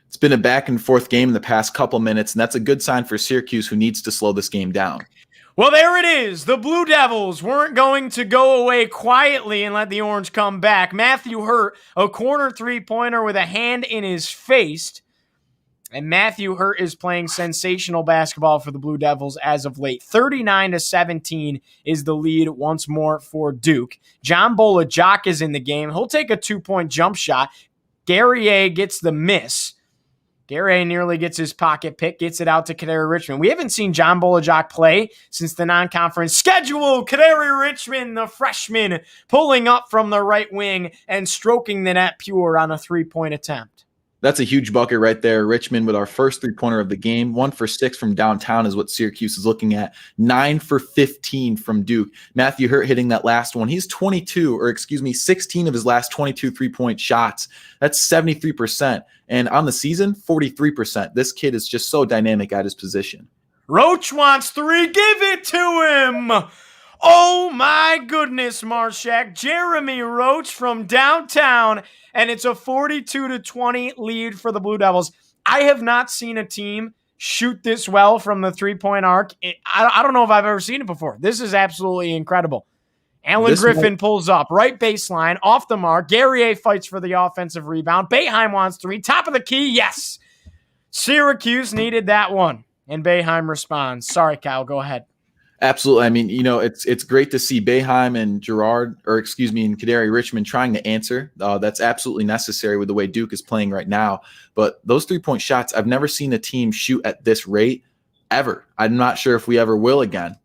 It's been a back-and-forth game in the past couple minutes, and that's a good sign for Syracuse, who needs to slow this game down. Well, there it is. The Blue Devils weren't going to go away quietly and let the Orange come back. Matthew Hurt, a corner three-pointer with a hand in his face. And Matthew Hurt is playing sensational basketball for the Blue Devils as of late. 39-17 is the lead once more for Duke. John Bolajak is in the game. He'll take a 2-point jump shot. Guerrier gets the miss. Guerrier nearly gets his pocket pick, gets it out to Kadary Richmond. We haven't seen John Bolajak play since the non-conference schedule. Kadary Richmond, the freshman, pulling up from the right wing and stroking the net pure on a 3-point attempt. That's a huge bucket right there. Richmond with our first 3-pointer of the game. 1 for 6 from downtown is what Syracuse is looking at. 9 for 15 from Duke. Matthew Hurt hitting that last one. He's 16 of his last 22 3-point shots. That's 73%. And on the season, 43%. This kid is just so dynamic at his position. Roach wants 3. Give it to him. Oh my goodness, Marchak. Jeremy Roach from downtown, and it's a 42-20 lead for the Blue Devils. I have not seen a team shoot this well from the 3-point arc. I don't know if I've ever seen it before. This is absolutely incredible. Alan Griffin pulls up, right baseline, off the mark. Guerrier fights for the offensive rebound. Boeheim wants 3. Top of the key, yes. Syracuse needed that one, and Boeheim responds. Sorry, Kyle, go ahead. Absolutely. I mean, it's great to see Boeheim and and Kadary Richmond trying to answer. That's absolutely necessary with the way Duke is playing right now. But those 3-point shots, I've never seen a team shoot at this rate ever. I'm not sure if we ever will again.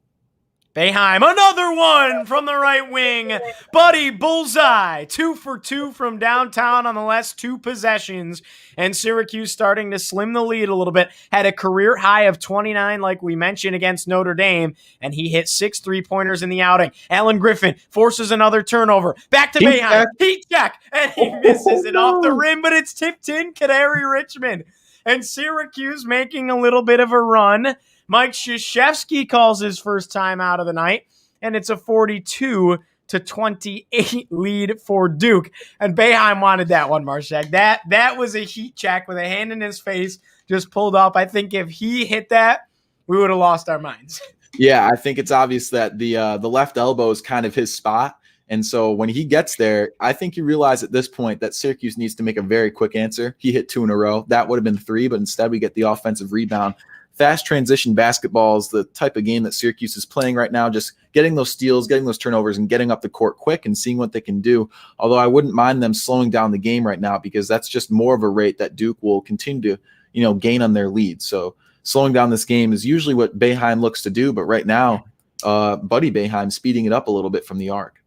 Boeheim, another one from the right wing. Buddy, bullseye. 2 for 2 from downtown on the last 2 possessions. And Syracuse starting to slim the lead a little bit. Had a career high of 29, like we mentioned, against Notre Dame. And he hit 6 3-pointers in the outing. Alan Griffin forces another turnover. Back to Boeheim. Heat check. And he misses it off the rim, but it's tipped in. Kadary Richmond. And Syracuse making a little bit of a run. Mike Krzyzewski calls his first time out of the night, and it's a 42-28 lead for Duke. And Boeheim wanted that one, Marchak. That was a heat check with a hand in his face, just pulled up. I think if he hit that, we would have lost our minds. Yeah, I think it's obvious that the left elbow is kind of his spot. And so when he gets there, I think you realize at this point that Syracuse needs to make a very quick answer. He hit 2 in a row. That would have been 3, but instead we get the offensive rebound. Fast transition basketball is the type of game that Syracuse is playing right now, just getting those steals, getting those turnovers, and getting up the court quick and seeing what they can do. Although I wouldn't mind them slowing down the game right now, because that's just more of a rate that Duke will continue to gain on their lead. So slowing down this game is usually what Boeheim looks to do, but right now, Buddy Boeheim speeding it up a little bit from the arc.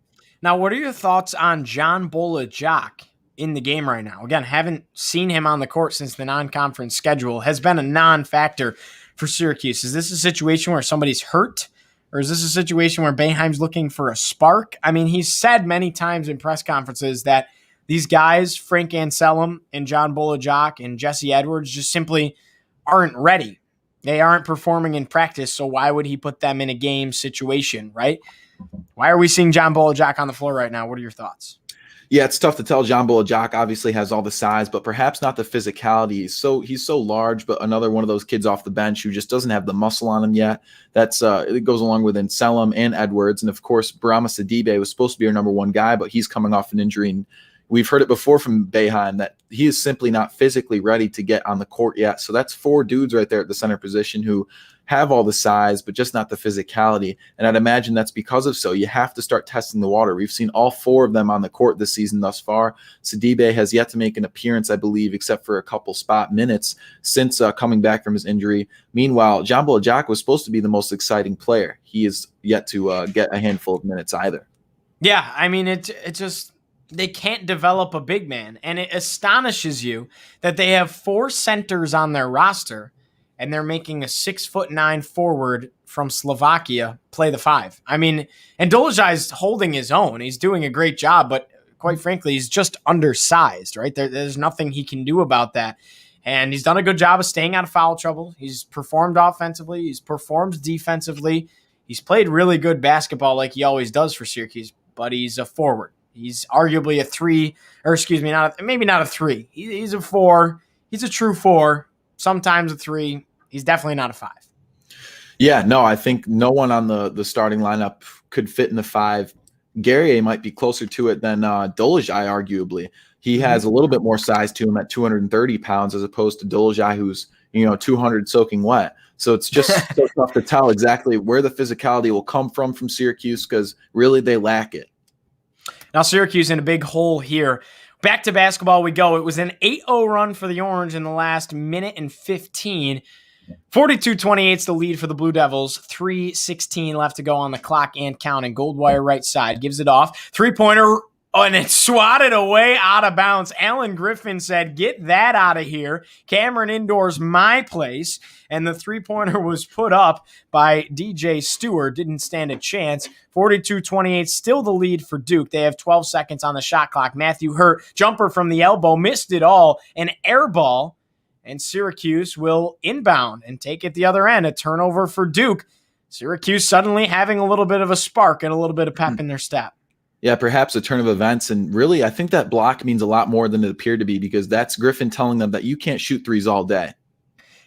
Now, what are your thoughts on John Bolajak in the game right now? Again, haven't seen him on the court since the non-conference schedule. Has been a non-factor for Syracuse. Is this a situation where somebody's hurt? Or is this a situation where Boeheim's looking for a spark? I mean, he's said many times in press conferences that These guys, Frank Anselm and John Bolajak and Jesse Edwards, just simply aren't ready. They aren't performing in practice, so why would he put them in a game situation, right? Why are we seeing John Bolajak on the floor right now? What are your thoughts? Yeah, it's tough to tell. John Bolajak obviously has all the size, but perhaps not the physicality. He's so large, but another one of those kids off the bench who just doesn't have the muscle on him yet. It goes along with Anselm and Edwards, and of course, Brahma Sidibe was supposed to be our number one guy, but he's coming off an injury. And we've heard it before from Boeheim that he is simply not physically ready to get on the court yet. So that's 4 dudes right there at the center position who have all the size, but just not the physicality. And I'd imagine that's because of so. You have to start testing the water. We've seen all 4 of them on the court this season thus far. Sidibe has yet to make an appearance, I believe, except for a couple spot minutes since coming back from his injury. Meanwhile, John Bolajak was supposed to be the most exciting player. He is yet to get a handful of minutes either. Yeah, I mean, it just they can't develop a big man. And it astonishes you that they have 4 centers on their roster and they're making a 6'9" forward from Slovakia play the 5. I mean, and Dolezaj's holding his own. He's doing a great job, but quite frankly, he's just undersized, right? There's nothing he can do about that. And he's done a good job of staying out of foul trouble. He's performed offensively. He's performed defensively. He's played really good basketball like he always does for Syracuse, but he's a forward. He's arguably a 3, or excuse me, maybe not a 3. He's a 4. He's a true 4. Sometimes a 3. He's definitely not a 5. Yeah, no, I think no one on the starting lineup could fit in the 5. Guerrier might be closer to it than Dolezaj, arguably. He has a little bit more size to him at 230 pounds as opposed to Dolezaj, who's 200 soaking wet. So it's just so tough to tell exactly where the physicality will come from Syracuse because really they lack it. Now Syracuse in a big hole here. Back to basketball we go. It was an 8-0 run for the Orange in the last minute and 15. 42-28 is the lead for the Blue Devils. 3:16 left to go on the clock and counting. Goldwire right side gives it off. Three-pointer, and it's swatted away out of bounds. Alan Griffin said, get that out of here. Cameron Indoors, my place. And the three-pointer was put up by DJ Stewart. Didn't stand a chance. 42-28, still the lead for Duke. They have 12 seconds on the shot clock. Matthew Hurt, jumper from the elbow, missed it all. An air ball. And Syracuse will inbound and take it the other end. A turnover for Duke. Syracuse suddenly having a little bit of a spark and a little bit of pep in their step. Yeah, perhaps a turn of events. And really, I think that block means a lot more than it appeared to be because that's Griffin telling them that you can't shoot threes all day.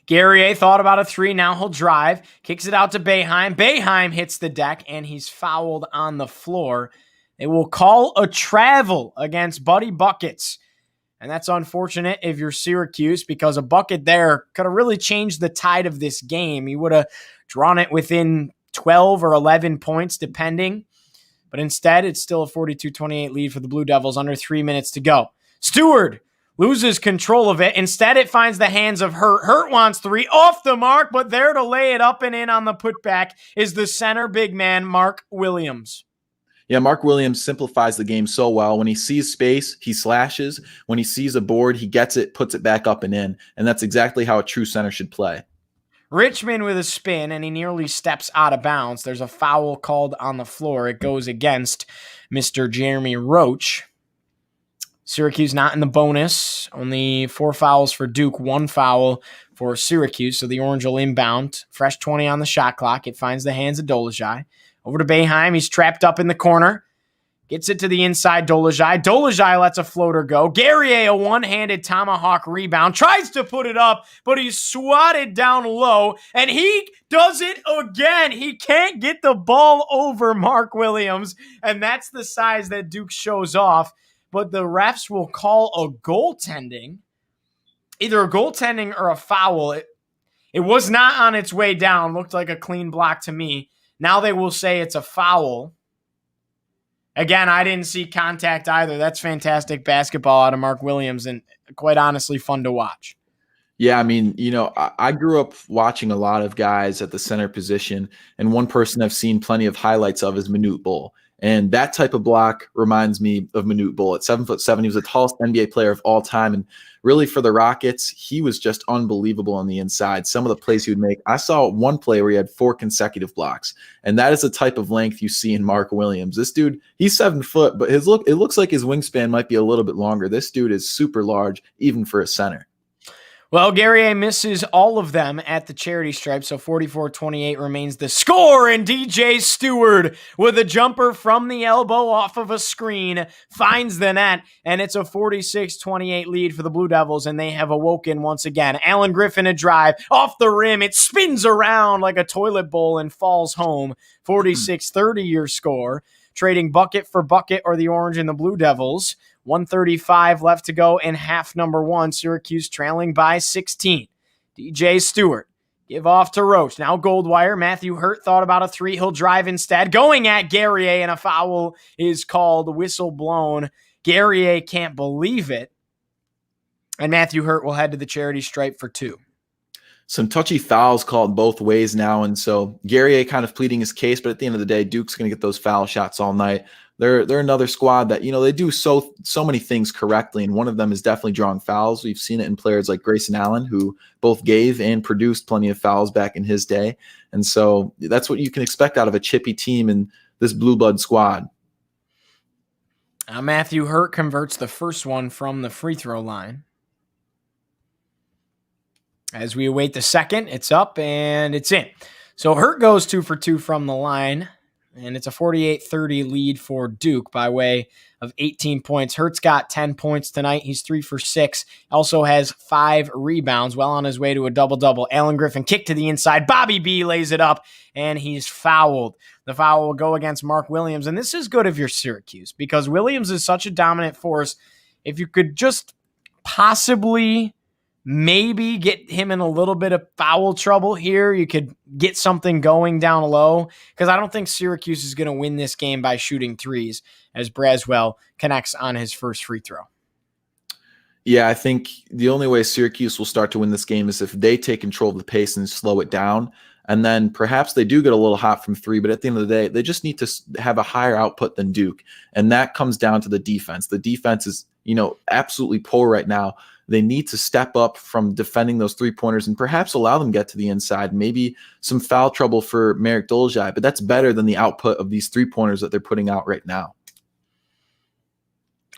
Guerrier thought about a 3. Now he'll drive. Kicks it out to Boeheim. Boeheim hits the deck, and he's fouled on the floor. They will call a travel against Buddy Buckets. And that's unfortunate if you're Syracuse because a bucket there could have really changed the tide of this game. He would have drawn it within 12 or 11 points, depending. But instead, it's still a 42-28 lead for the Blue Devils under 3 minutes to go. Stewart loses control of it. Instead, it finds the hands of Hurt. Hurt wants 3 off the mark, but there to lay it up and in on the putback is the center big man, Mark Williams. Yeah, Mark Williams simplifies the game so well. When he sees space, he slashes. When he sees a board, he gets it, puts it back up and in. And that's exactly how a true center should play. Richmond with a spin, and he nearly steps out of bounds. There's a foul called on the floor. It goes against Mr. Jeremy Roach. Syracuse not in the bonus. Only 4 fouls for Duke, 1 foul for Syracuse. So the Orange will inbound. Fresh 20 on the shot clock. It finds the hands of Dolezaj. Over to Boeheim. He's trapped up in the corner. Gets it to the inside, Dolezaj. Dolezaj lets a floater go. Guerrier, a one-handed tomahawk rebound. Tries to put it up, but he's swatted down low, and he does it again. He can't get the ball over Mark Williams, and that's the size that Duke shows off. But the refs will call a goaltending, either a goaltending or a foul. It was not on its way down. Looked like a clean block to me. Now they will say it's a foul. Again, I didn't see contact either. That's fantastic basketball out of Mark Williams and quite honestly fun to watch. Yeah, I mean, I grew up watching a lot of guys at the center position, and one person I've seen plenty of highlights of is Manute Bull. And that type of block reminds me of Manute Bol at 7'7". He was the tallest NBA player of all time. And really for the Rockets, he was just unbelievable on the inside. Some of the plays he would make. I saw one play where he had 4 consecutive blocks. And that is the type of length you see in Mark Williams. This dude, he's 7 foot, but it looks like his wingspan might be a little bit longer. This dude is super large, even for a center. Well, Guerrier misses all of them at the charity stripe, so 44-28 remains the score, and DJ Stewart with a jumper from the elbow off of a screen finds the net, and it's a 46-28 lead for the Blue Devils, and they have awoken once again. Alan Griffin a drive off the rim. It spins around like a toilet bowl and falls home. 46-30 your score. Trading bucket for bucket are the Orange and the Blue Devils. 1:35 left to go in half number 1. Syracuse trailing by 16. DJ Stewart give off to Roach. Now Goldwire. Matthew Hurt thought about a 3. He'll drive instead. Going at Guerrier, and a foul is called. Whistle blown. Guerrier can't believe it. And Matthew Hurt will head to the charity stripe for 2. Some touchy fouls called both ways now, and so Guerrier kind of pleading his case, but at the end of the day, Duke's going to get those foul shots all night. They're another squad that, they do so many things correctly, and one of them is definitely drawing fouls. We've seen it in players like Grayson Allen, who both gave and produced plenty of fouls back in his day, and so that's what you can expect out of a chippy team in this blue blood squad. Matthew Hurt converts the first one from the free throw line. As we await the second, it's up and it's in. So Hurt goes 2 for 2 from the line, and it's a 48-30 lead for Duke by way of 18 points. Hurt's got 10 points tonight. He's 3 for 6. Also has 5 rebounds, well on his way to a double-double. Alan Griffin kick to the inside. Bobby B lays it up, and he's fouled. The foul will go against Mark Williams, and this is good if you're Syracuse, because Williams is such a dominant force. If you could just possibly maybe get him in a little bit of foul trouble here, you could get something going down low, because I don't think Syracuse is going to win this game by shooting threes, as Braswell connects on his first free throw. Yeah, I think the only way Syracuse will start to win this game is if they take control of the pace and slow it down. And then perhaps they do get a little hot from 3, but at the end of the day, they just need to have a higher output than Duke. And that comes down to the defense. The defense is, absolutely poor right now. They need to step up from defending those 3-pointers and perhaps allow them to get to the inside. Maybe some foul trouble for Marek Dolezaj, but that's better than the output of these 3-pointers that they're putting out right now.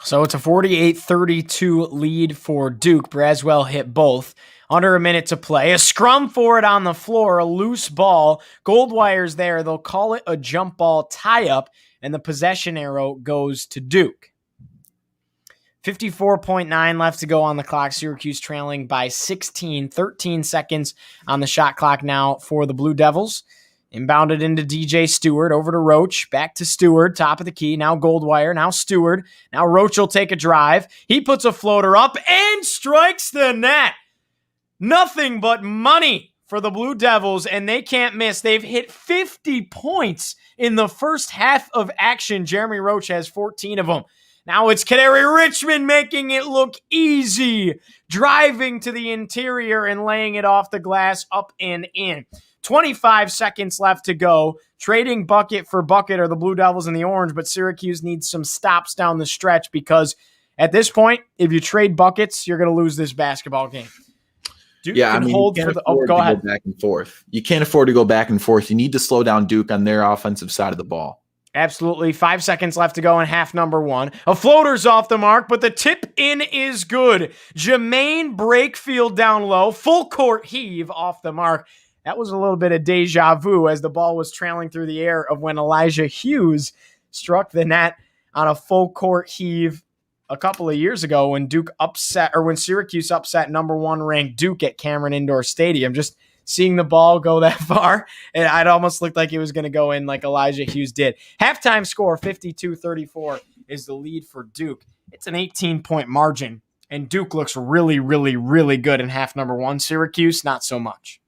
So it's a 48-32 lead for Duke. Braswell hit both. Under a minute to play. A scrum for it on the floor. A loose ball. Goldwire's there. They'll call it a jump ball tie-up, and the possession arrow goes to Duke. 54.9 left to go on the clock. Syracuse trailing by 16. 13 seconds on the shot clock now for the Blue Devils. Inbounded into DJ Stewart, over to Roach, back to Stewart, top of the key. Now Goldwire, now Stewart. Now Roach will take a drive. He puts a floater up and strikes the net. Nothing but money for the Blue Devils, and they can't miss. They've hit 50 points in the first half of action. Jeremy Roach has 14 of them. Now it's Kadary Richmond making it look easy, driving to the interior and laying it off the glass, up and in. 25 seconds left to go. Trading bucket for bucket are the Blue Devils and the Orange, but Syracuse needs some stops down the stretch, because at this point, if you trade buckets, you're going to lose this basketball game. Duke can hold you can't for the afford go to ahead. go back and forth. You can't afford to go back and forth. You need to slow down Duke on their offensive side of the ball. Absolutely. 5 seconds left to go in half number 1. A floater's off the mark, but the tip in is good. Jermaine Brakefield down low. Full court heave off the mark. That was a little bit of deja vu as the ball was trailing through the air of when Elijah Hughes struck the net on a full court heave a couple of years ago when when Syracuse upset number 1 ranked Duke at Cameron Indoor Stadium. Just seeing the ball go that far, and it almost looked like it was going to go in like Elijah Hughes did. Halftime score, 52-34, is the lead for Duke. It's an 18-point margin, and Duke looks really, really, really good in half number 1. Syracuse, not so much.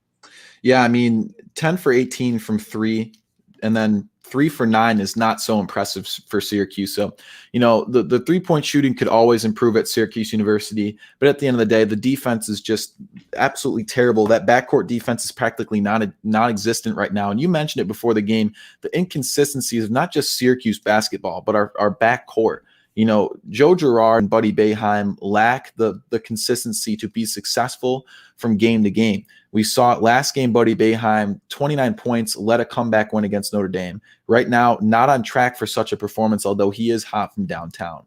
Yeah, 10 for 18 from 3. and then 3 for 9 is not so impressive for Syracuse. So, the 3-point shooting could always improve at Syracuse University, but at the end of the day, the defense is just absolutely terrible. That backcourt defense is practically non-existent right now. And you mentioned it before the game, the inconsistencies of not just Syracuse basketball, but our backcourt. Joe Girard and Buddy Boeheim lack the consistency to be successful from game to game. We saw it last game, Buddy Boeheim, 29 points, led a comeback win against Notre Dame. Right now, not on track for such a performance, although he is hot from downtown.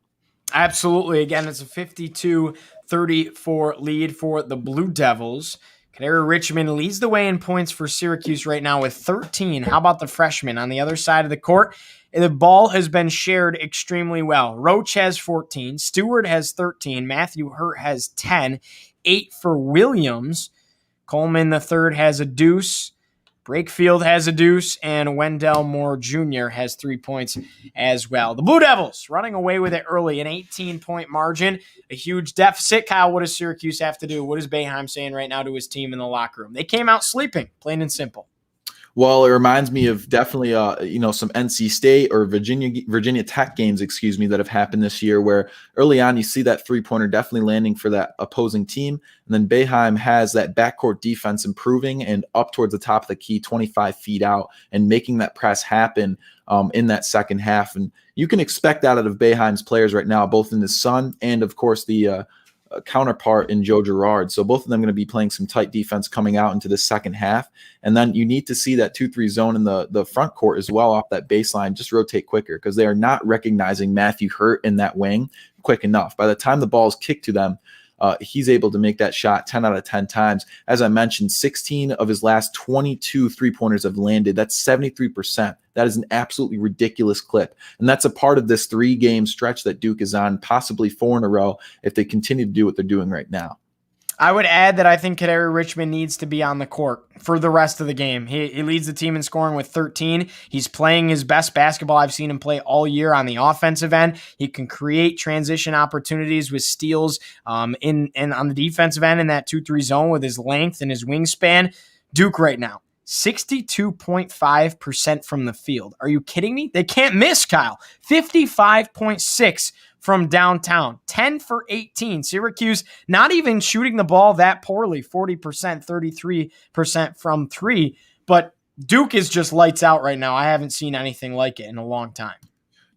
Absolutely. Again, it's a 52-34 lead for the Blue Devils. Kadary Richmond leads the way in points for Syracuse right now with 13. How about the freshman on the other side of the court? The ball has been shared extremely well. Roach has 14. Stewart has 13. Matthew Hurt has 10. 8 for Williams. Coleman III has a deuce. Brakefield has a deuce, and Wendell Moore Jr. has 3 points as well. The Blue Devils running away with it early, an 18-point margin, a huge deficit. Kyle, what does Syracuse have to do? What is Boeheim saying right now to his team in the locker room? They came out sleeping, plain and simple. Well, it reminds me of definitely, some NC State or Virginia Tech games, that have happened this year, where early on you see that 3-pointer definitely landing for that opposing team, and then Boeheim has that backcourt defense improving and up towards the top of the key, 25 feet out, and making that press happen in that second half. And you can expect that out of Boeheim's players right now, both in his son and, of course, the counterpart in Joe Girard. So both of them going to be playing some tight defense coming out into the second half. And then you need to see that 2-3 zone in the front court as well off that baseline just rotate quicker, because they are not recognizing Matthew Hurt in that wing quick enough. By the time the ball is kicked to them, he's able to make that shot 10 out of 10 times. As I mentioned, 16 of his last 22 3-pointers have landed. That's 73%. That is an absolutely ridiculous clip. And that's a part of this 3-game stretch that Duke is on, possibly 4 in a row, if they continue to do what they're doing right now. I would add that I think Kadary Richmond needs to be on the court for the rest of the game. He leads the team in scoring with 13. He's playing his best basketball I've seen him play all year on the offensive end. He can create transition opportunities with steals and on the defensive end in that 2-3 zone with his length and his wingspan. Duke right now, 62.5% from the field. Are you kidding me? They can't miss, Kyle. 55.6% from downtown, 10 for 18. Syracuse not even shooting the ball that poorly, 40%, 33% from 3. But Duke is just lights out right now. I haven't seen anything like it in a long time.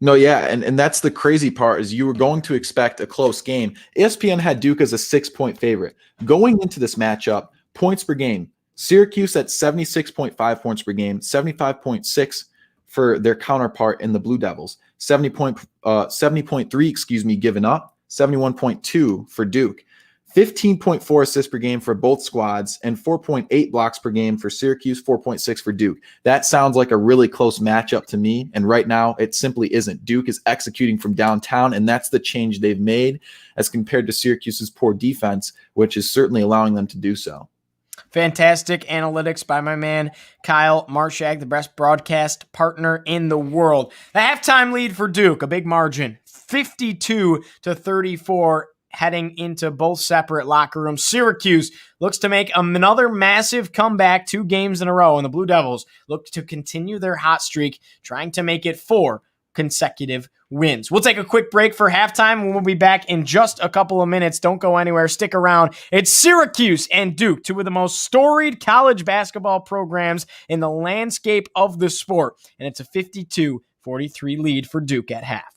No, yeah, and that's the crazy part, is you were going to expect a close game. ESPN had Duke as a 6-point favorite. Going into this matchup, points per game, Syracuse at 76.5 points per game, 75.6 for their counterpart in the Blue Devils, 70.3 given up, 71.2 for Duke, 15.4 assists per game for both squads, and 4.8 blocks per game for Syracuse, 4.6 for Duke. That sounds like a really close matchup to me, and right now it simply isn't. Duke is executing from downtown, and that's the change they've made as compared to Syracuse's poor defense, which is certainly allowing them to do so. Fantastic analytics by my man Kyle Marchak, the best broadcast partner in the world. The halftime lead for Duke, a big margin, 52-34, heading into both separate locker rooms. Syracuse looks to make another massive comeback, 2 games in a row, and the Blue Devils look to continue their hot streak, trying to make it 4 consecutive wins. We'll take a quick break for halftime, and we'll be back in just a couple of minutes. Don't go anywhere. Stick around. It's Syracuse and Duke, 2 of the most storied college basketball programs in the landscape of the sport, and it's a 52-43 lead for Duke at half.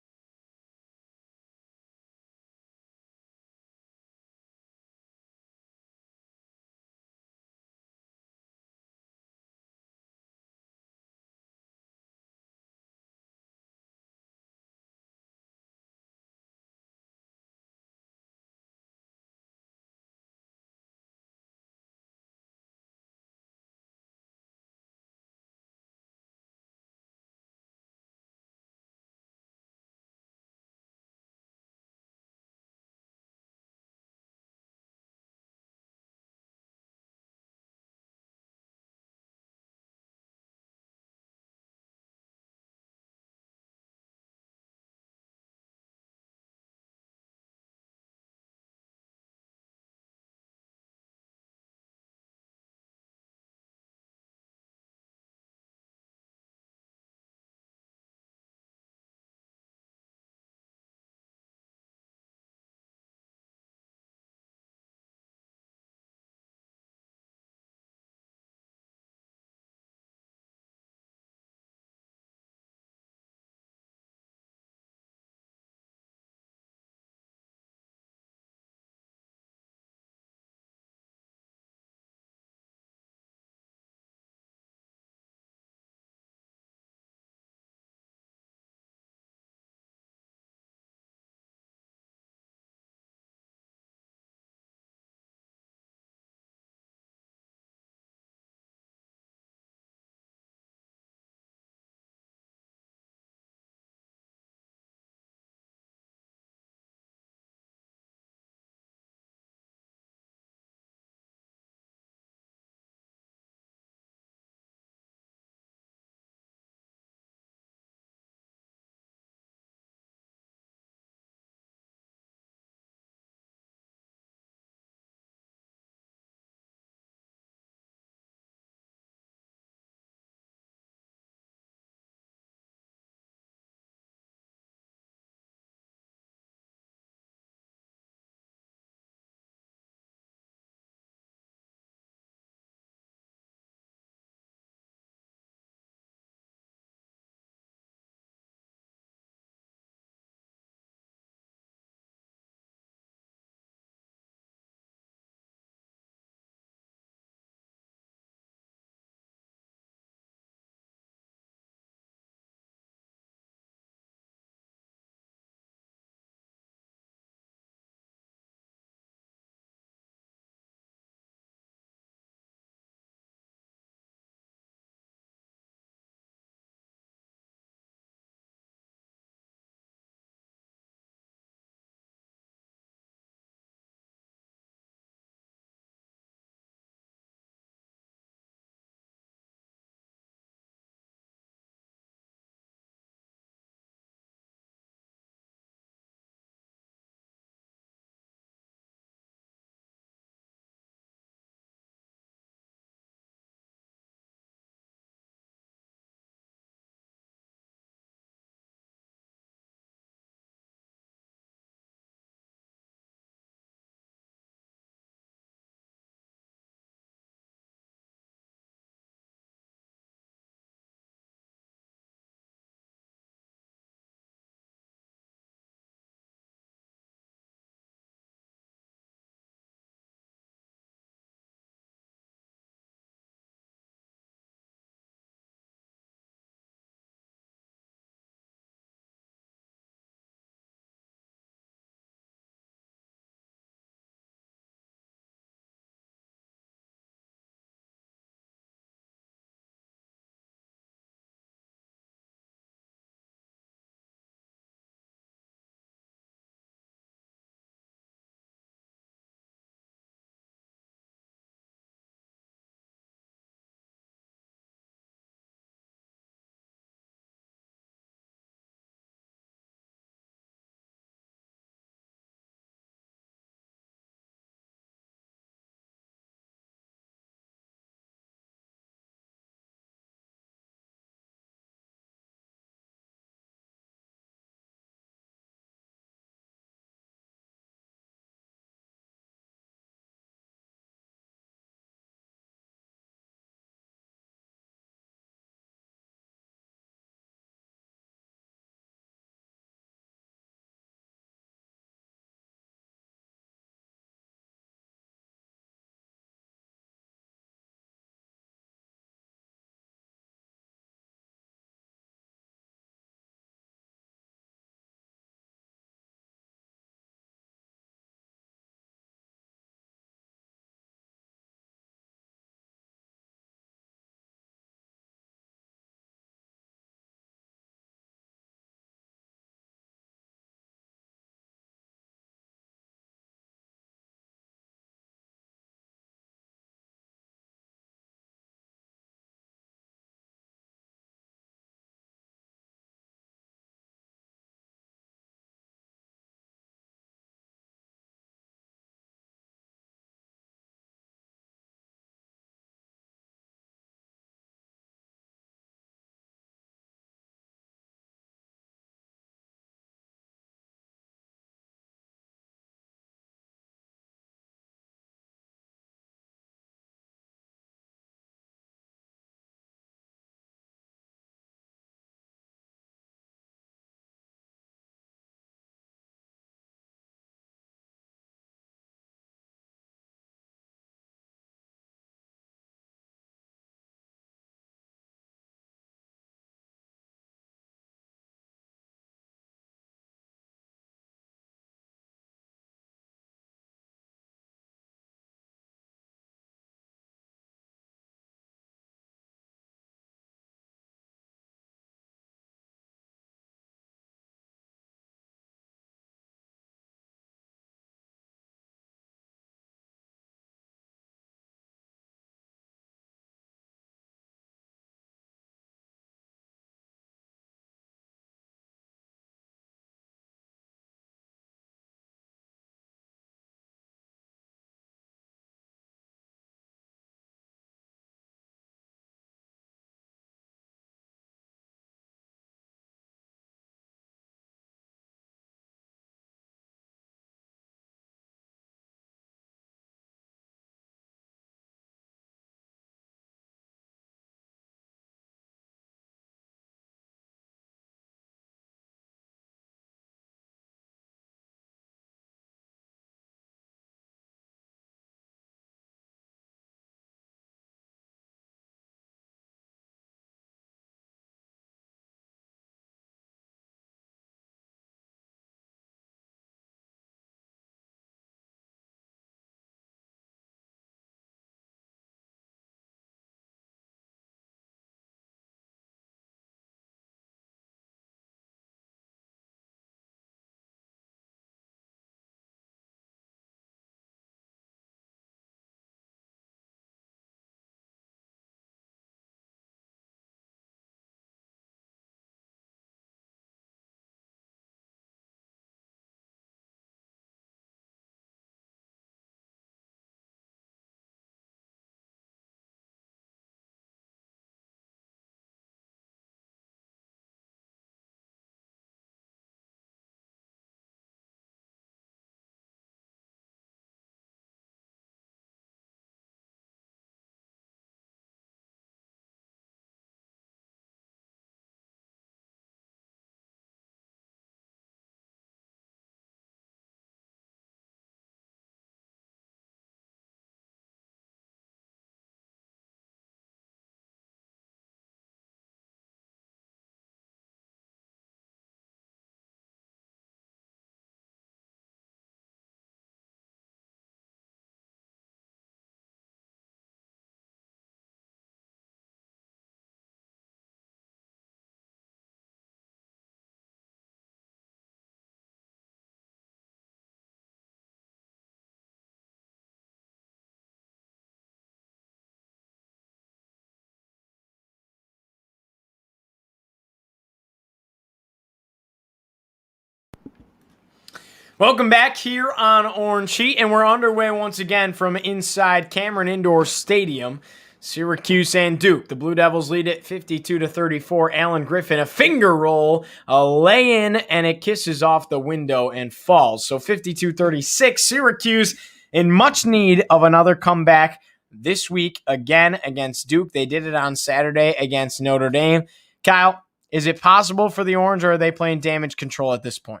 Welcome back here on Orange Heat, and we're underway once again from inside Cameron Indoor Stadium. Syracuse and Duke. The Blue Devils lead it 52-34. Alan Griffin, a finger roll, a lay-in, and it kisses off the window and falls. So 52-36. Syracuse in much need of another comeback this week again against Duke. They did it on Saturday against Notre Dame. Kyle, is it possible for the Orange, or are they playing damage control at this point?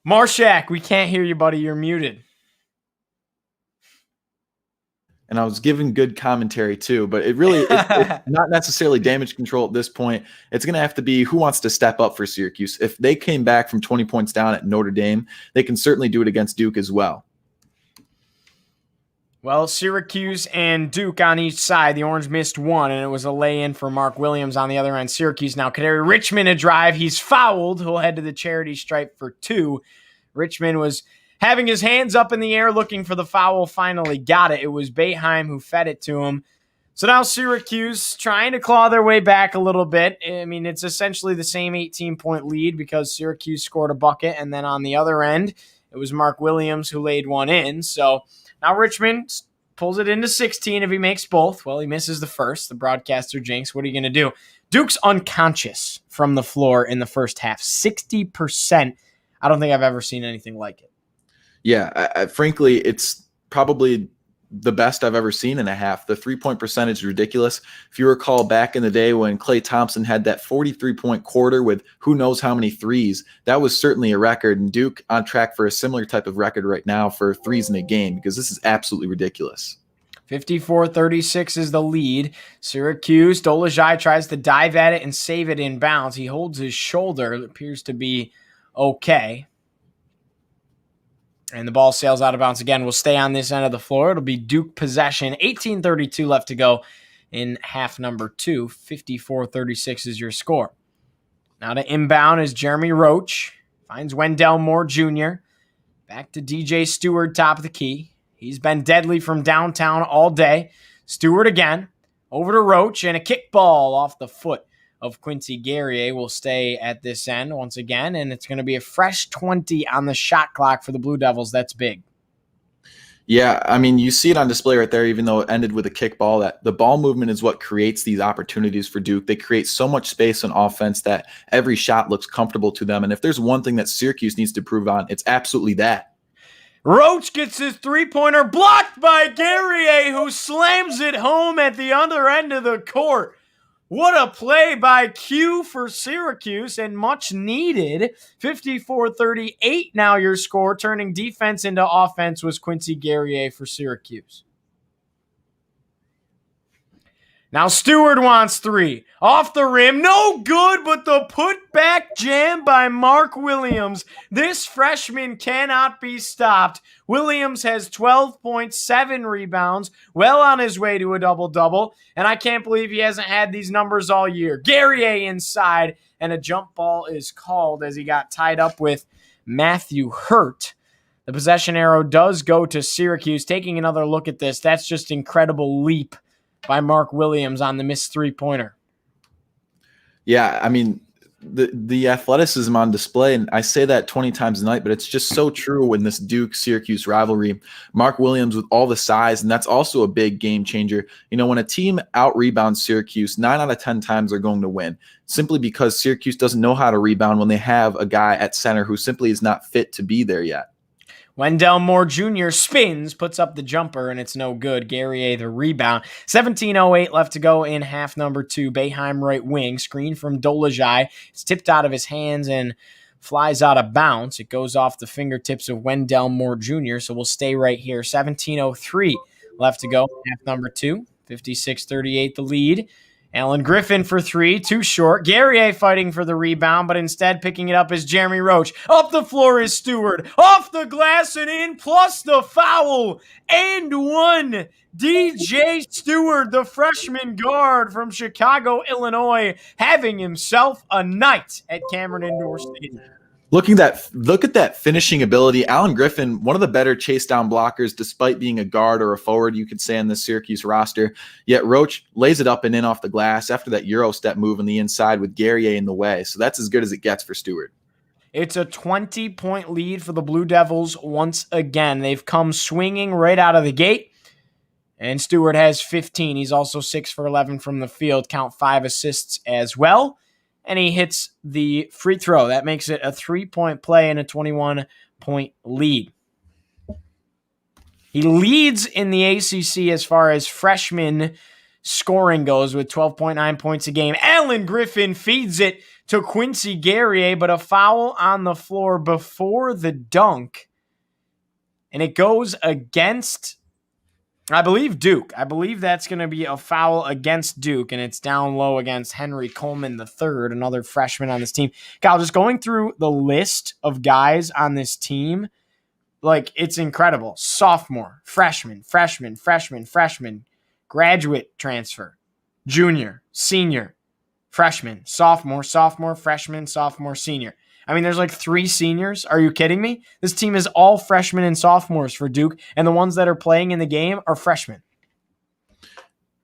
Marchak, we can't hear you, buddy. You're muted. And I was giving good commentary too, but it's not necessarily damage control at this point. It's going to have to be who wants to step up for Syracuse. If they came back from 20 points down at Notre Dame, they can certainly do it against Duke as well. Well, Syracuse and Duke on each side. The Orange missed one, and it was a lay-in for Mark Williams on the other end. Syracuse now Kadary Richmond a drive. He's fouled. He'll head to the charity stripe for 2. Richmond was having his hands up in the air looking for the foul, finally got it. It was Boeheim who fed it to him. So now Syracuse trying to claw their way back a little bit. I mean, it's essentially the same 18-point lead because Syracuse scored a bucket, and then on the other end, it was Mark Williams who laid one in. So now Richmond pulls it into 16 if he makes both. Well, he misses the first. The broadcaster jinx. What are you going to do? Duke's unconscious from the floor in the first half. 60%. I don't think I've ever seen anything like it. Yeah, frankly, it's probably the best I've ever seen in a half. The 3-point percentage is ridiculous. If you recall back in the day when Klay Thompson had that 43-point quarter with who knows how many threes, that was certainly a record. And Duke on track for a similar type of record right now for threes in a game, because this is absolutely ridiculous. 54-36 is the lead. Syracuse, Dolezaj tries to dive at it and save it in bounds. He holds his shoulder. It appears to be okay. And the ball sails out of bounds again. We'll stay on this end of the floor. It'll be Duke possession. 18:32 left to go in half number 2. 54-36 is your score. Now to inbound is Jeremy Roach. Finds Wendell Moore Jr. Back to DJ Stewart, top of the key. He's been deadly from downtown all day. Stewart again. Over to Roach, and a kickball off the foot of Quincy Guerrier will stay at this end once again, and it's going to be a fresh 20 on the shot clock for the Blue Devils. That's big. Yeah, I mean, you see it on display right there, even though it ended with a kickball, that the ball movement is what creates these opportunities for Duke. They create so much space on offense that every shot looks comfortable to them. And if there's one thing that Syracuse needs to prove on, it's absolutely that. Roach gets his three-pointer blocked by Guerrier, who slams it home at the other end of the court. What a play by Q for Syracuse, and much needed. 54-38 now your score. Turning defense into offense was Quincy Guerrier for Syracuse. Now Stewart wants 3. Off the rim. No good, but the putback jam by Mark Williams. This freshman cannot be stopped. Williams has 12.7 rebounds, well on his way to a double-double, and I can't believe he hasn't had these numbers all year. Guerrier inside, and a jump ball is called as he got tied up with Matthew Hurt. The possession arrow does go to Syracuse. Taking another look at this, that's just incredible leap by Mark Williams on the missed three-pointer. Yeah, I mean, the athleticism on display, and I say that 20 times a night, but it's just so true in this Duke-Syracuse rivalry. Mark Williams with all the size, and that's also a big game changer. You know, when a team out-rebounds Syracuse, 9 out of 10 times they're going to win, simply because Syracuse doesn't know how to rebound when they have a guy at center who simply is not fit to be there yet. Wendell Moore Jr. spins, puts up the jumper, and it's no good. Guerrier the rebound. 17:08 left to go in half number 2. Boeheim right wing. Screen from Dolezaj. It's tipped out of his hands and flies out of bounds. It goes off the fingertips of Wendell Moore Jr., so we'll stay right here. 17:03 left to go in half number 2. 56-38 the lead. Alan Griffin for 3, too short. Guerrier fighting for the rebound, but instead picking it up is Jeremy Roach. Up the floor is Stewart. Off the glass and in, plus the foul. And 1. DJ Stewart, the freshman guard from Chicago, Illinois, having himself a night at Cameron Indoor Stadium. Look at that finishing ability. Alan Griffin, one of the better chase down blockers, despite being a guard or a forward, you could say, on the Syracuse roster. Yet Roach lays it up and in off the glass after that Euro step move on the inside with Guerrier in the way. So that's as good as it gets for Stewart. It's a 20-point lead for the Blue Devils once again. They've come swinging right out of the gate. And Stewart has 15. He's also 6 for 11 from the field. Count 5 assists as well. And he hits the free throw. That makes it a 3-point play and a 21-point lead. He leads in the ACC as far as freshman scoring goes with 12.9 points a game. Alan Griffin feeds it to Quincy Guerrier, but a foul on the floor before the dunk. And it goes against, I believe, Duke. I believe that's going to be a foul against Duke, and it's down low against Henry Coleman III, another freshman on this team. Kyle, just going through the list of guys on this team, like, it's incredible. Sophomore, freshman, graduate transfer, junior, senior, freshman, sophomore, freshman, sophomore, senior. I mean, there's like 3 seniors. Are you kidding me? This team is all freshmen and sophomores for Duke, and the ones that are playing in the game are freshmen.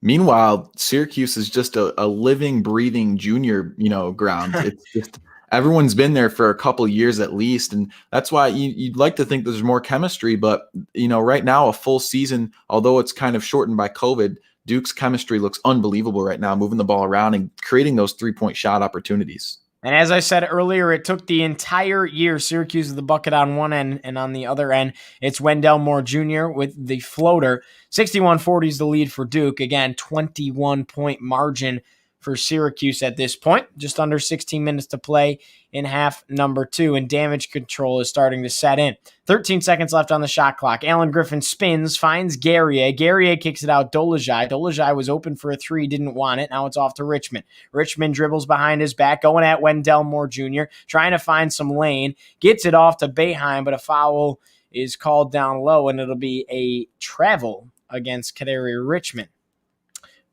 Meanwhile, Syracuse is just a living, breathing junior, ground. It's just everyone's been there for a couple years at least, and that's why you'd like to think there's more chemistry. But right now, a full season, although it's kind of shortened by COVID, Duke's chemistry looks unbelievable right now, moving the ball around and creating those 3-point shot opportunities. And as I said earlier, it took the entire year. Syracuse is the bucket on one end, and on the other end, it's Wendell Moore Jr. with the floater. 61-40 is the lead for Duke. Again, 21-point margin for Syracuse at this point. Just under 16 minutes to play in half number 2, and damage control is starting to set in. 13 seconds left on the shot clock. Alan Griffin spins, finds Guerrier. Guerrier kicks it out. Dolezaj. Dolezaj was open for a 3, didn't want it. Now it's off to Richmond. Richmond dribbles behind his back, going at Wendell Moore Jr., trying to find some lane. Gets it off to Boeheim, but a foul is called down low, and it'll be a travel against Kadari Richmond.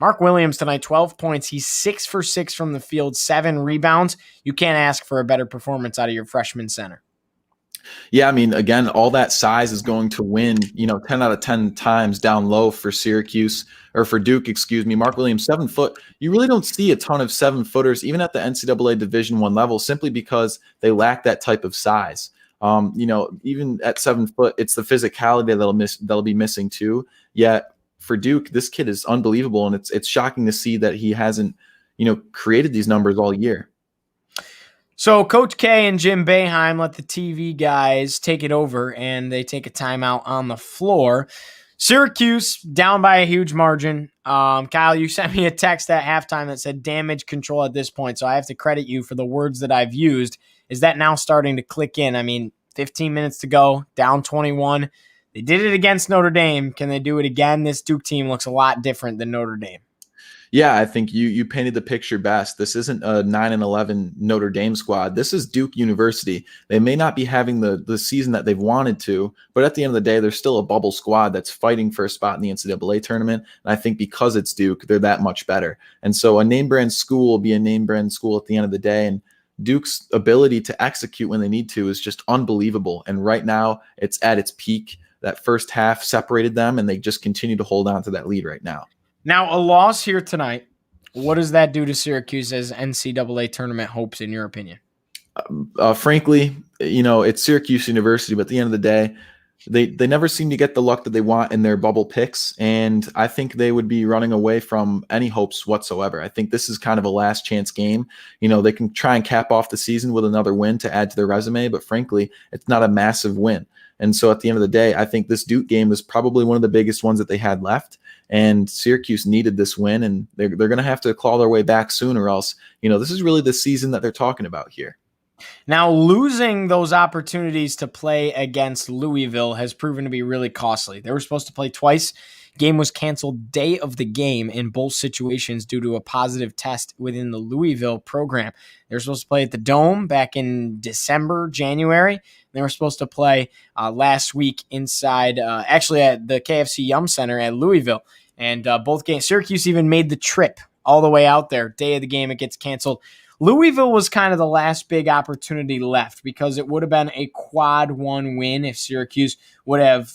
Mark Williams tonight, 12 points. He's 6 for 6 from the field, 7 rebounds. You can't ask for a better performance out of your freshman center. Yeah, I mean, again, all that size is going to win, 10 out of 10 times down low for Syracuse, or for Duke, excuse me. Mark Williams, 7 foot. You really don't see a ton of 7-footers, even at the NCAA Division I level, simply because they lack that type of size. Even at 7 foot, it's the physicality that'll be missing too. Yet for Duke, this kid is unbelievable, and it's shocking to see that he hasn't, created these numbers all year. So Coach K and Jim Boeheim let the TV guys take it over, and they take a timeout on the floor. Syracuse down by a huge margin. Kyle, you sent me a text at halftime that said damage control at this point, so I have to credit you for the words that I've used. Is that now starting to click in? I mean, 15 minutes to go, down 21. They did it against Notre Dame. Can they do it again? This Duke team looks a lot different than Notre Dame. Yeah, I think you painted the picture best. This isn't a 9-11 Notre Dame squad. This is Duke University. They may not be having the season that they've wanted to, but at the end of the day, they're still a bubble squad that's fighting for a spot in the NCAA tournament. And I think because it's Duke, they're that much better. And so a name brand school will be a name brand school at the end of the day. And Duke's ability to execute when they need to is just unbelievable. And right now, it's at its peak. That first half separated them, and they just continue to hold on to that lead right now. Now, a loss here tonight, what does that do to Syracuse's NCAA tournament hopes, in your opinion? Frankly, it's Syracuse University, but at the end of the day, they never seem to get the luck that they want in their bubble picks, and I think they would be running away from any hopes whatsoever. I think this is kind of a last chance game. They can try and cap off the season with another win to add to their resume, but frankly, it's not a massive win. And so at the end of the day, I think this Duke game was probably one of the biggest ones that they had left. And Syracuse needed this win, and they're going to have to claw their way back soon, or else, this is really the season that they're talking about here. Now, losing those opportunities to play against Louisville has proven to be really costly. They were supposed to play twice. Game was canceled day of the game in both situations due to a positive test within the Louisville program. They were supposed to play at the Dome back in December, January. They were supposed to play last week inside, actually at the KFC Yum Center at Louisville. And both games, Syracuse even made the trip all the way out there. Day of the game, it gets canceled. Louisville was kind of the last big opportunity left because it would have been a quad one win if Syracuse would have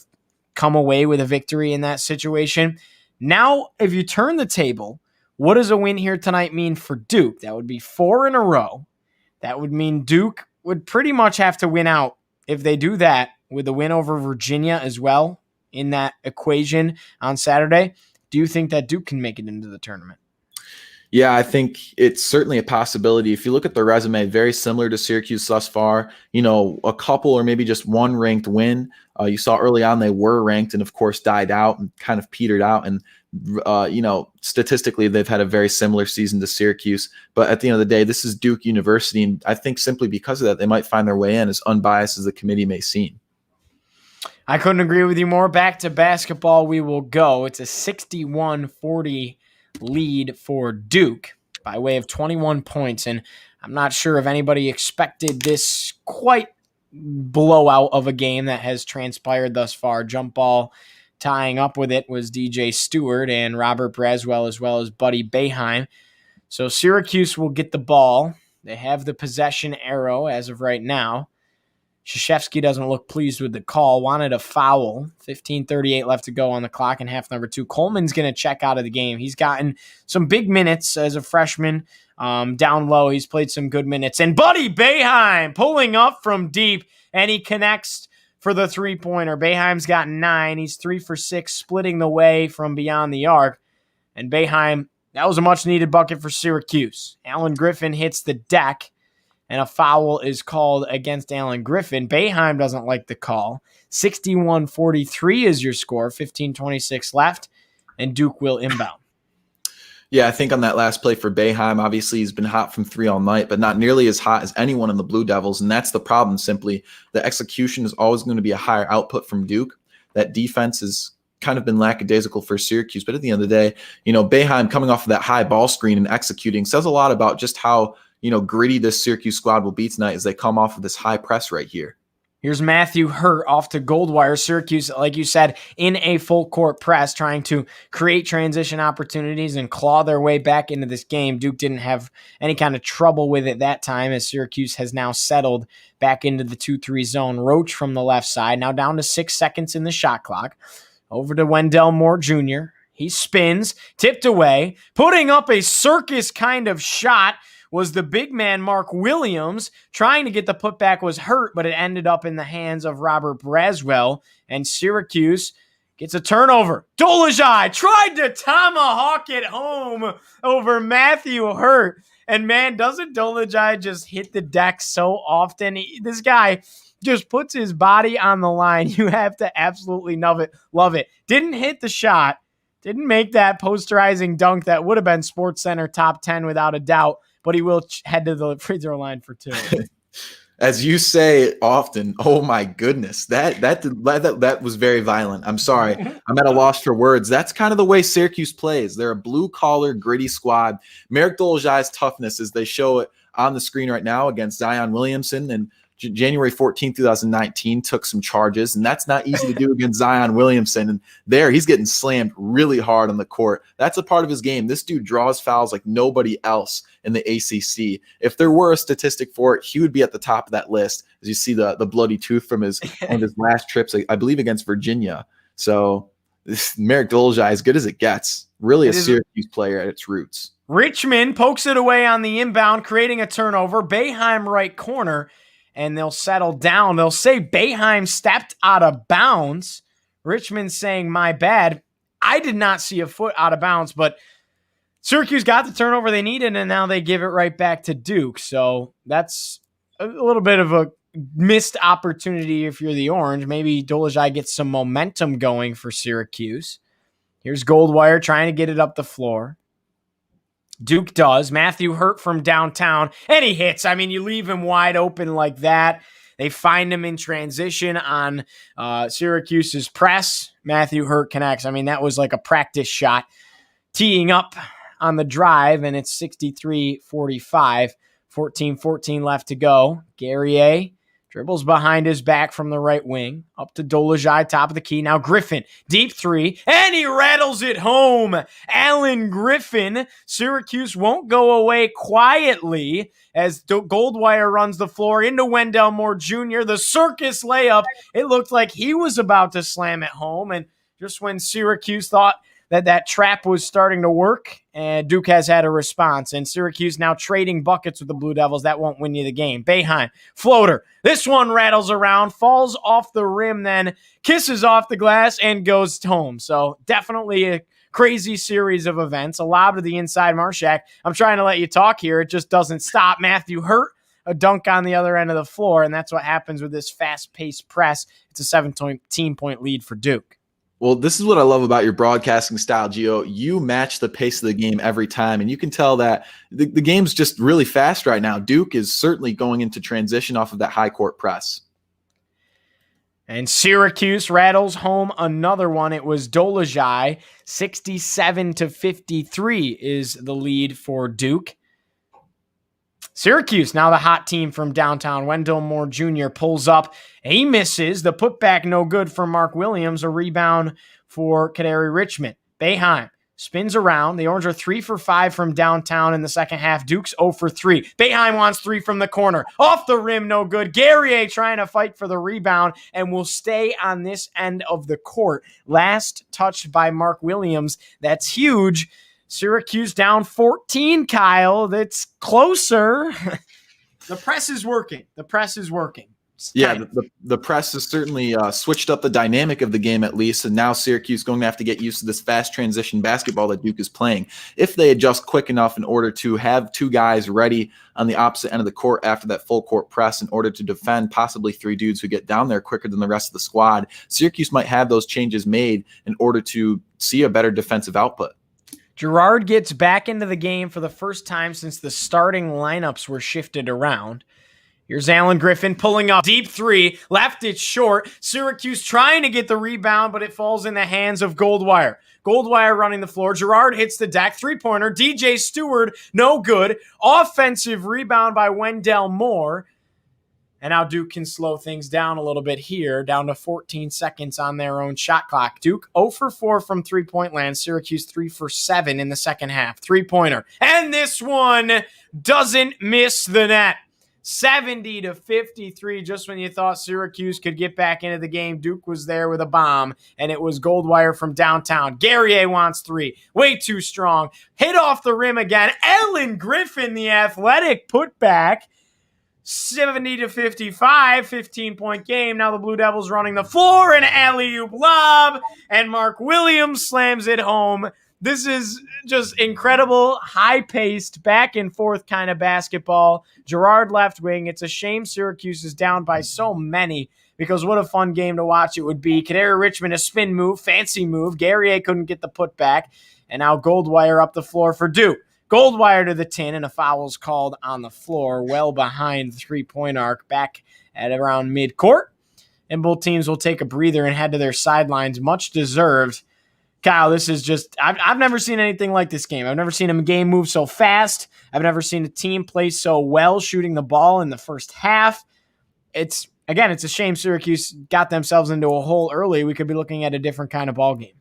come away with a victory in that situation. Now, if you turn the table, what does a win here tonight mean for Duke? That would be 4 in a row. That would mean Duke would pretty much have to win out if they do that with a win over Virginia as well in that equation on Saturday. Do you think that Duke can make it into the tournament? Yeah, I think it's certainly a possibility. If you look at the resume, very similar to Syracuse thus far, a couple or maybe just one ranked win. You saw early on they were ranked and, of course, died out and kind of petered out. And, statistically, they've had a very similar season to Syracuse. But at the end of the day, this is Duke University. And I think simply because of that, they might find their way in, as unbiased as the committee may seem. I couldn't agree with you more. Back to basketball we will go. It's a 61-40 lead for Duke by way of 21 points. And I'm not sure if anybody expected this quite blowout of a game that has transpired thus far. Jump ball tying up with it was DJ Stewart and Robert Braswell as well as Buddy Boeheim. So Syracuse will get the ball. They have the possession arrow as of right now. Krzyzewski doesn't look pleased with the call, wanted a foul. 15:38 left to go on the clock in half number 2. Coleman's going to check out of the game. He's gotten some big minutes as a freshman. Down low, he's played some good minutes. And Buddy Boeheim pulling up from deep, and he connects for the three-pointer. Boeheim's got 9. He's 3 for 6, splitting the way from beyond the arc. And Boeheim, that was a much-needed bucket for Syracuse. Alan Griffin hits the deck, and a foul is called against Alan Griffin. Boeheim doesn't like the call. 61-43 is your score, 15:26 left, and Duke will inbound. Yeah, I think on that last play for Boeheim, obviously he's been hot from 3 all night, but not nearly as hot as anyone in the Blue Devils, and that's the problem simply. The execution is always going to be a higher output from Duke. That defense has kind of been lackadaisical for Syracuse, but at the end of the day, Boeheim coming off of that high ball screen and executing says a lot about just how gritty this Syracuse squad will be tonight as they come off of this high press right here. Here's Matthew Hurt off to Goldwire. Syracuse, like you said, in a full court press, trying to create transition opportunities and claw their way back into this game. Duke didn't have any kind of trouble with it that time, as Syracuse has now settled back into the 2-3 zone. Roach from the left side, now down to 6 seconds in the shot clock. Over to Wendell Moore Jr. He spins, tipped away, putting up a circus kind of shot. Was the big man Mark Williams trying to get the putback, was hurt, but it ended up in the hands of Robert Braswell, and Syracuse gets a turnover. Dolezaj tried to tomahawk it home over Matthew Hurt, and man, doesn't Dolezaj just hit the deck so often? This guy just puts his body on the line. You have to absolutely love it. Didn't hit the shot, didn't make that posterizing dunk that would have been SportsCenter top 10 without a doubt, but he will head to the free throw line for 2. As you say often, oh my goodness, that was very violent. I'm sorry. I'm at a loss for words. That's kind of the way Syracuse plays. They're a blue-collar, gritty squad. Merrick Dolezaj's toughness, as they show it on the screen right now against Zion Williamson, and January 14, 2019, took some charges, and that's not easy to do against Zion Williamson. And there, he's getting slammed really hard on the court. That's a part of his game. This dude draws fouls like nobody else in the ACC. If there were a statistic for it, he would be at the top of that list, as you see the bloody tooth from his one of his last trips, I believe, against Virginia. So this Merrick Dolezaj, as good as it gets, really a Syracuse player at its roots. Richmond pokes it away on the inbound, creating a turnover. Boeheim right corner, and they'll settle down. They'll say Boeheim stepped out of bounds. Richmond saying, my bad. I did not see a foot out of bounds, but Syracuse got the turnover they needed, and now they give it right back to Duke. So that's a little bit of a missed opportunity if you're the Orange. Maybe Dolezaj gets some momentum going for Syracuse. Here's Goldwire trying to get it up the floor. Duke does. Matthew Hurt from downtown, and he hits. I mean, you leave him wide open like that. They find him in transition on Syracuse's press. Matthew Hurt connects. I mean, that was like a practice shot. Teeing up on the drive, and it's 63-45. 14-14 left to go. Guerrier Dribbles behind his back from the right wing. Up to Dolezaj, top of the key. Now Griffin, deep three, and he rattles it home. Alan Griffin. Syracuse won't go away quietly as Goldwire runs the floor into Wendell Moore Jr. The circus layup. It looked like he was about to slam it home. And just when Syracuse thought that trap was starting to work, and Duke has had a response. And Syracuse now trading buckets with the Blue Devils. That won't win you the game. Boeheim, floater. This one rattles around, falls off the rim, then kisses off the glass and goes home. So definitely a crazy series of events. A lob to the inside, Marchak. I'm trying to let you talk here. It just doesn't stop. Matthew Hurt, a dunk on the other end of the floor, and that's what happens with this fast-paced press. It's a 17-point lead for Duke. Well, this is what I love about your broadcasting style, Gio. You match the pace of the game every time, and you can tell that the game's just really fast right now. Duke is certainly going into transition off of that high court press. And Syracuse rattles home another one. It was Dolezaj. 67-53 is the lead for Duke. Syracuse, now the hot team from downtown. Wendell Moore Jr. pulls up. He misses. The putback no good for Mark Williams. A rebound for Kadary Richmond. Boeheim spins around. The Orange are 3 for 5 from downtown in the second half. Duke's 0 for 3. Boeheim wants 3 from the corner. Off the rim, no good. Guerrier trying to fight for the rebound and will stay on this end of the court. Last touched by Mark Williams. That's huge. Syracuse down 14, Kyle. That's closer. The press is working. The press is working. Yeah, the press has certainly switched up the dynamic of the game at least, and now Syracuse is going to have to get used to this fast transition basketball that Duke is playing. If they adjust quick enough in order to have 2 guys ready on the opposite end of the court after that full court press in order to defend possibly 3 dudes who get down there quicker than the rest of the squad, Syracuse might have those changes made in order to see a better defensive output. Girard gets back into the game for the first time since the starting lineups were shifted around. Here's Alan Griffin pulling up. Deep 3, left it short. Syracuse trying to get the rebound, but it falls in the hands of Goldwire. Goldwire running the floor. Girard hits the deck. 3-pointer. DJ Stewart, no good. Offensive rebound by Wendell Moore. And now Duke can slow things down a little bit here, down to 14 seconds on their own shot clock. Duke 0 for 4 from three-point land. Syracuse 3 for 7 in the second half. 3-pointer. And this one doesn't miss the net. 70-53. Just when you thought Syracuse could get back into the game, Duke was there with a bomb, and it was Goldwire from downtown. Guerrier wants 3. Way too strong. Hit off the rim again. Alan Griffin, the athletic putback. 70-55, 15-point game. Now the Blue Devils running the floor, an alley-oop lob, and Mark Williams slams it home. This is just incredible, high-paced, back-and-forth kind of basketball. Girard left wing. It's a shame Syracuse is down by so many because what a fun game to watch it would be. Kadary Richmond, a spin move, fancy move. Guerrier couldn't get the putback, and now Goldwire up the floor for Duke. Goldwire to the tin, and a foul's called on the floor, well behind the three-point arc, back at around mid-court. And both teams will take a breather and head to their sidelines, much deserved. Kyle, this is just, I've never seen anything like this game. I've never seen a game move so fast. I've never seen a team play so well shooting the ball in the first half. It's a shame Syracuse got themselves into a hole early. We could be looking at a different kind of ball game.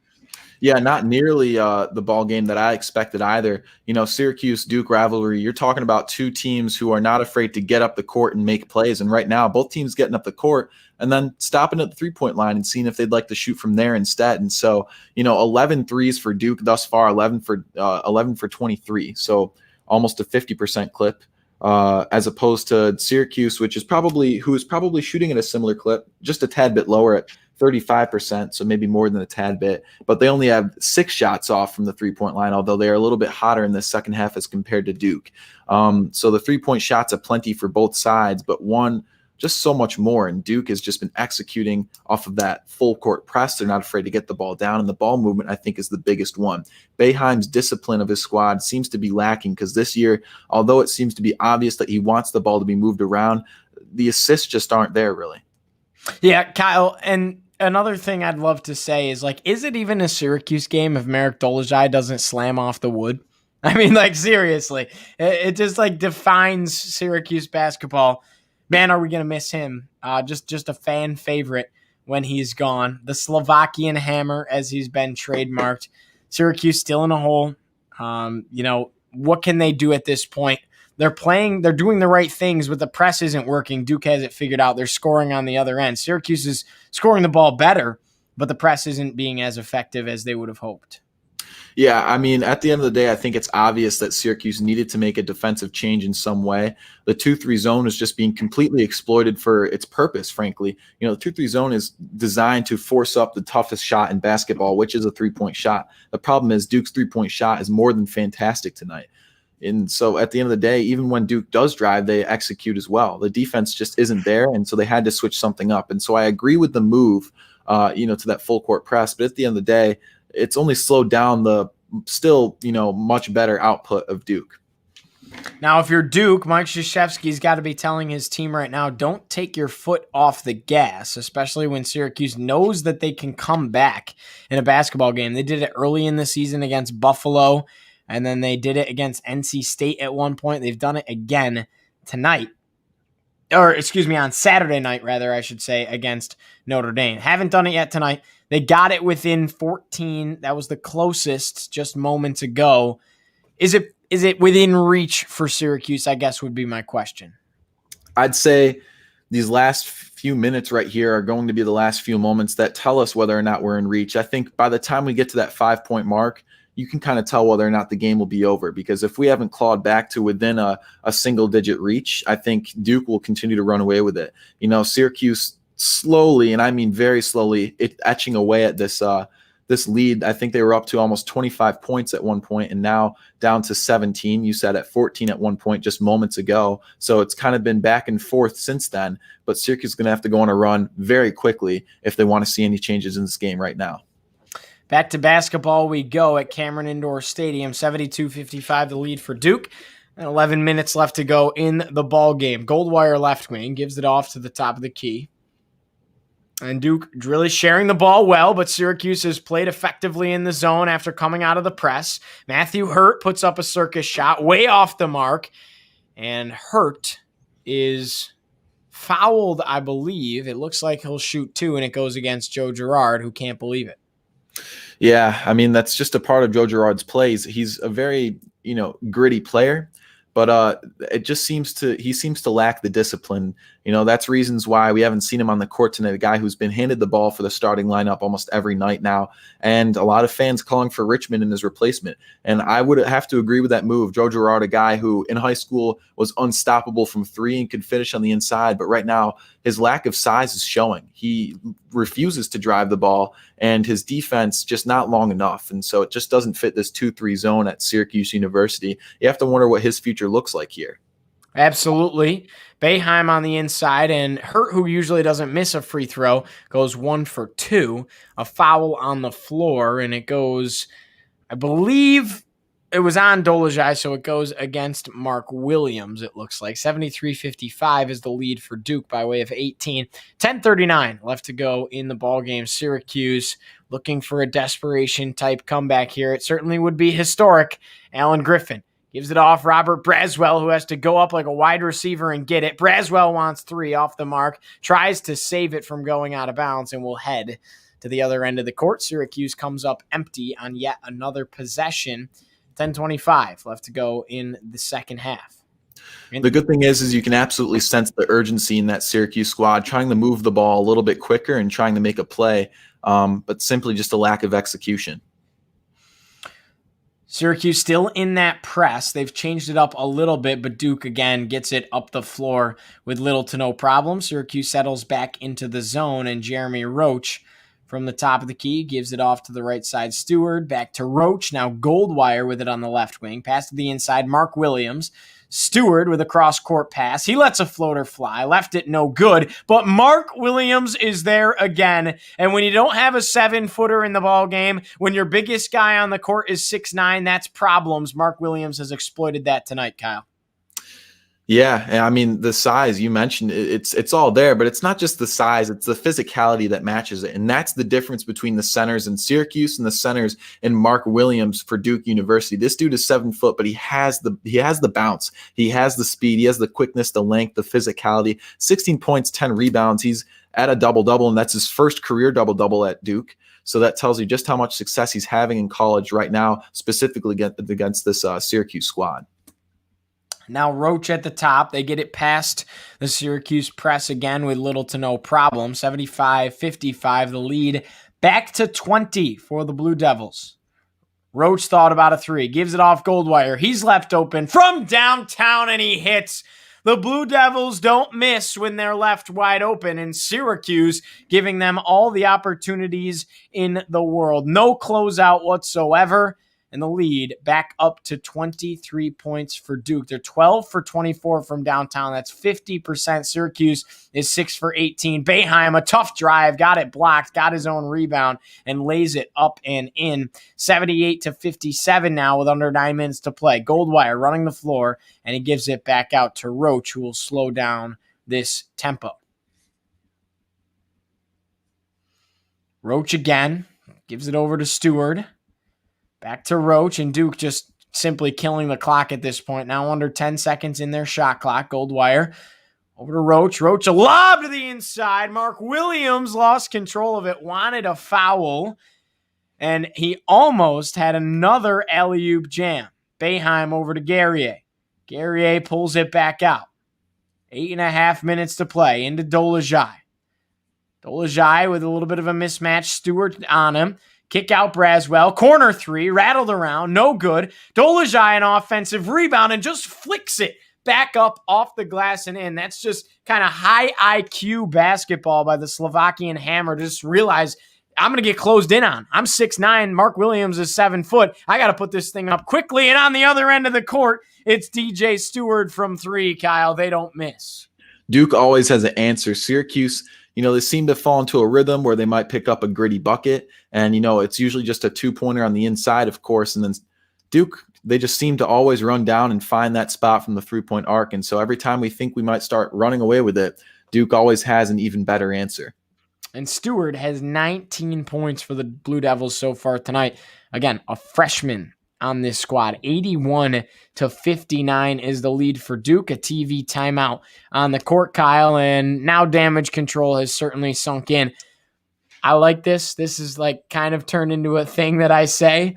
Yeah, not nearly the ball game that I expected either. You know, Syracuse-Duke rivalry, you're talking about 2 teams who are not afraid to get up the court and make plays. And right now, both teams getting up the court and then stopping at the three-point line and seeing if they'd like to shoot from there instead. And so, 11 threes for Duke thus far, 11 for 23. So almost a 50% clip. As opposed to Syracuse, who is probably shooting at a similar clip, just a tad bit lower at 35%, so maybe more than a tad bit. But they only have 6 shots off from the three-point line, although they are a little bit hotter in the second half as compared to Duke. So the three-point shots are plenty for both sides, but one just so much more. And Duke has just been executing off of that full court press. They're not afraid to get the ball down, and the ball movement, I think, is the biggest one. Boeheim's discipline of his squad seems to be lacking because this year, although it seems to be obvious that he wants the ball to be moved around, the assists just aren't there really. Yeah, Kyle, and another thing I'd love to say is, is it even a Syracuse game if Marek Dolezaj doesn't slam off the wood? I mean, seriously, it just, defines Syracuse basketball. Man, are we going to miss him. Just a fan favorite when he's gone. The Slovakian hammer, as he's been trademarked. Syracuse still in a hole. What can they do at this point? They're doing the right things, but the press isn't working. Duke has it figured out. They're scoring on the other end. Syracuse is scoring the ball better, but the press isn't being as effective as they would have hoped. Yeah, I mean, at the end of the day, I think it's obvious that Syracuse needed to make a defensive change in some way. The 2-3 zone is just being completely exploited for its purpose, frankly. The 2-3 zone is designed to force up the toughest shot in basketball, which is a three-point shot. The problem is Duke's three-point shot is more than fantastic tonight. And so at the end of the day, even when Duke does drive, they execute as well. The defense just isn't there, and so they had to switch something up. And so I agree with the move, to that full court press. But at the end of the day, it's only slowed down the still, much better output of Duke. Now, if you're Duke, Mike Krzyzewski's got to be telling his team right now, don't take your foot off the gas, especially when Syracuse knows that they can come back in a basketball game. They did it early in the season against Buffalo, and then they did it against NC State at one point. They've done it again tonight. On Saturday night, rather, I should say, against Notre Dame. Haven't done it yet tonight. They got it within 14. That was the closest just moments ago. Is it within reach for Syracuse, I guess, would be my question. I'd say these last few minutes right here are going to be the last few moments that tell us whether or not we're in reach. I think by the time we get to that 5-point mark, you can kind of tell whether or not the game will be over, because if we haven't clawed back to within a single-digit reach, I think Duke will continue to run away with it. Syracuse slowly, and I mean very slowly, etching away at this lead. I think they were up to almost 25 points at one point, and now down to 17. You said at 14 at one point just moments ago. So it's kind of been back and forth since then. But Syracuse is going to have to go on a run very quickly if they want to see any changes in this game right now. Back to basketball we go at Cameron Indoor Stadium, 72-55 the lead for Duke. And 11 minutes left to go in the ball game. Goldwire left wing gives it off to the top of the key. And Duke really sharing the ball well, but Syracuse has played effectively in the zone after coming out of the press. Matthew Hurt puts up a circus shot way off the mark. And Hurt is fouled, I believe. It looks like he'll shoot two, and it goes against Joe Girard, who can't believe it. Yeah, I mean, that's just a part of Joe Girard's plays. He's a very, gritty player, but he seems to lack the discipline. That's reasons why we haven't seen him on the court tonight, a guy who's been handed the ball for the starting lineup almost every night now, and a lot of fans calling for Richmond in his replacement. And I would have to agree with that move. Joe Girard, a guy who in high school was unstoppable from three and could finish on the inside, but right now his lack of size is showing. He refuses to drive the ball, and his defense just not long enough. And so it just doesn't fit this 2-3 zone at Syracuse University. You have to wonder what his future looks like here. Absolutely. Boeheim on the inside, and Hurt, who usually doesn't miss a free throw, goes 1 for 2. A foul on the floor, and it goes, I believe it was on Dolezaj, so it goes against Mark Williams, it looks like. 73-55 is the lead for Duke by way of 18. 10:39 left to go in the ballgame. Syracuse looking for a desperation-type comeback here. It certainly would be historic. Alan Griffin gives it off. Robert Braswell, who has to go up like a wide receiver and get it. Braswell wants 3 off the mark, tries to save it from going out of bounds, and will head to the other end of the court. Syracuse comes up empty on yet another possession. 10:25 left to go in the second half. The good thing is you can absolutely sense the urgency in that Syracuse squad, trying to move the ball a little bit quicker and trying to make a play, but simply just a lack of execution. Syracuse still in that press. They've changed it up a little bit, but Duke again gets it up the floor with little to no problem. Syracuse settles back into the zone, and Jeremy Roach from the top of the key gives it off to the right side. Stewart back to Roach. Now Goldwire with it on the left wing. Pass to the inside. Mark Williams. Stewart with a cross-court pass. He lets a floater fly. Left it no good. But Mark Williams is there again. And when you don't have a 7-footer in the ball game, when your biggest guy on the court is 6'9", that's problems. Mark Williams has exploited that tonight, Kyle. Yeah, and I mean the size you mentioned, it's all there, but it's not just the size; it's the physicality that matches it, and that's the difference between the centers in Syracuse and the centers in Mark Williams for Duke University. This dude is 7 foot, but he has the bounce, he has the speed, he has the quickness, the length, the physicality. 16 points, 10 rebounds. He's at a double double, and that's his first career double double at Duke. So that tells you just how much success he's having in college right now, specifically against this Syracuse squad. Now Roach at the top. They get it past the Syracuse press again with little to no problem. 75-55 the lead. Back to 20 for the Blue Devils. Roach thought about a three. Gives it off Goldwire. He's left open from downtown and he hits. The Blue Devils don't miss when they're left wide open, and Syracuse giving them all the opportunities in the world. No closeout whatsoever. And the lead back up to 23 points for Duke. They're 12 for 24 from downtown. That's 50%. Syracuse is 6 for 18. Boeheim, a tough drive, got it blocked, got his own rebound, and lays it up and in. 78-57 now with under 9 minutes to play. Goldwire running the floor, and he gives it back out to Roach, who will slow down this tempo. Roach again, gives it over to Stewart. Back to Roach, and Duke just simply killing the clock at this point. Now under 10 seconds in their shot clock. Goldwire over to Roach. Roach a lob to the inside. Mark Williams lost control of it, wanted a foul, and he almost had another alley-oop jam. Boeheim over to Guerrier. Guerrier pulls it back out. 8.5 minutes to play. Into Dolezaj. Dolezaj with a little bit of a mismatch. Stewart on him. Kick out Braswell. Corner three. Rattled around. No good. Dolezaj an offensive rebound and just flicks it back up off the glass and in. That's just kind of high IQ basketball by the Slovakian hammer. Just realize I'm going to get closed in on. I'm 6'9". Mark Williams is 7 foot. I got to put this thing up quickly. And on the other end of the court, it's DJ Stewart from three, Kyle. They don't miss. Duke always has an answer. Syracuse, they seem to fall into a rhythm where they might pick up a gritty bucket. And, it's usually just a 2-pointer on the inside, of course. And then Duke, they just seem to always run down and find that spot from the 3-point arc. And so every time we think we might start running away with it, Duke always has an even better answer. And Stewart has 19 points for the Blue Devils so far tonight. Again, a freshman on this squad. 81-59 is the lead for Duke. A TV timeout on the court, Kyle, and now damage control has certainly sunk in. I like this. This is like kind of turned into a thing that I say.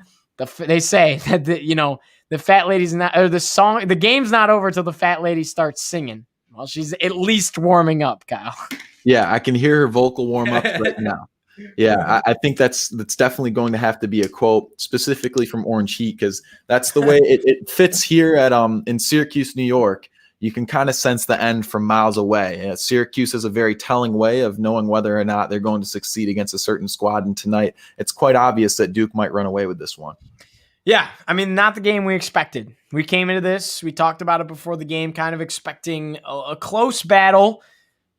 They say that the fat lady's not, or the game's not over till the fat lady starts singing. Well, she's at least warming up, Kyle. Yeah, I can hear her vocal warm-ups right now. Yeah, I think that's definitely going to have to be a quote specifically from Orange Heat, because that's the way it fits here at in Syracuse, New York. You can kind of sense the end from miles away. Syracuse has a very telling way of knowing whether or not they're going to succeed against a certain squad, and tonight it's quite obvious that Duke might run away with this one. Yeah, I mean, not the game we expected. We came into this, we talked about it before the game, kind of expecting a close battle.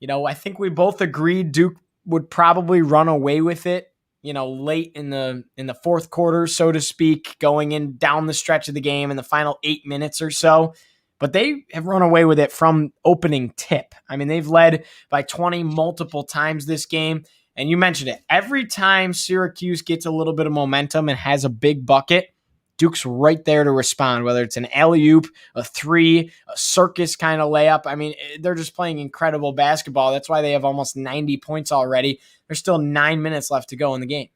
I think we both agreed Duke would probably run away with it, late in the fourth quarter, so to speak, going in down the stretch of the game in the final 8 minutes or so. But they have run away with it from opening tip. I mean, they've led by 20 multiple times this game. And you mentioned it. Every time Syracuse gets a little bit of momentum and has a big bucket, Duke's right there to respond, whether it's an alley-oop, a three, a circus kind of layup. I mean, they're just playing incredible basketball. That's why they have almost 90 points already. There's still 9 minutes left to go in the game.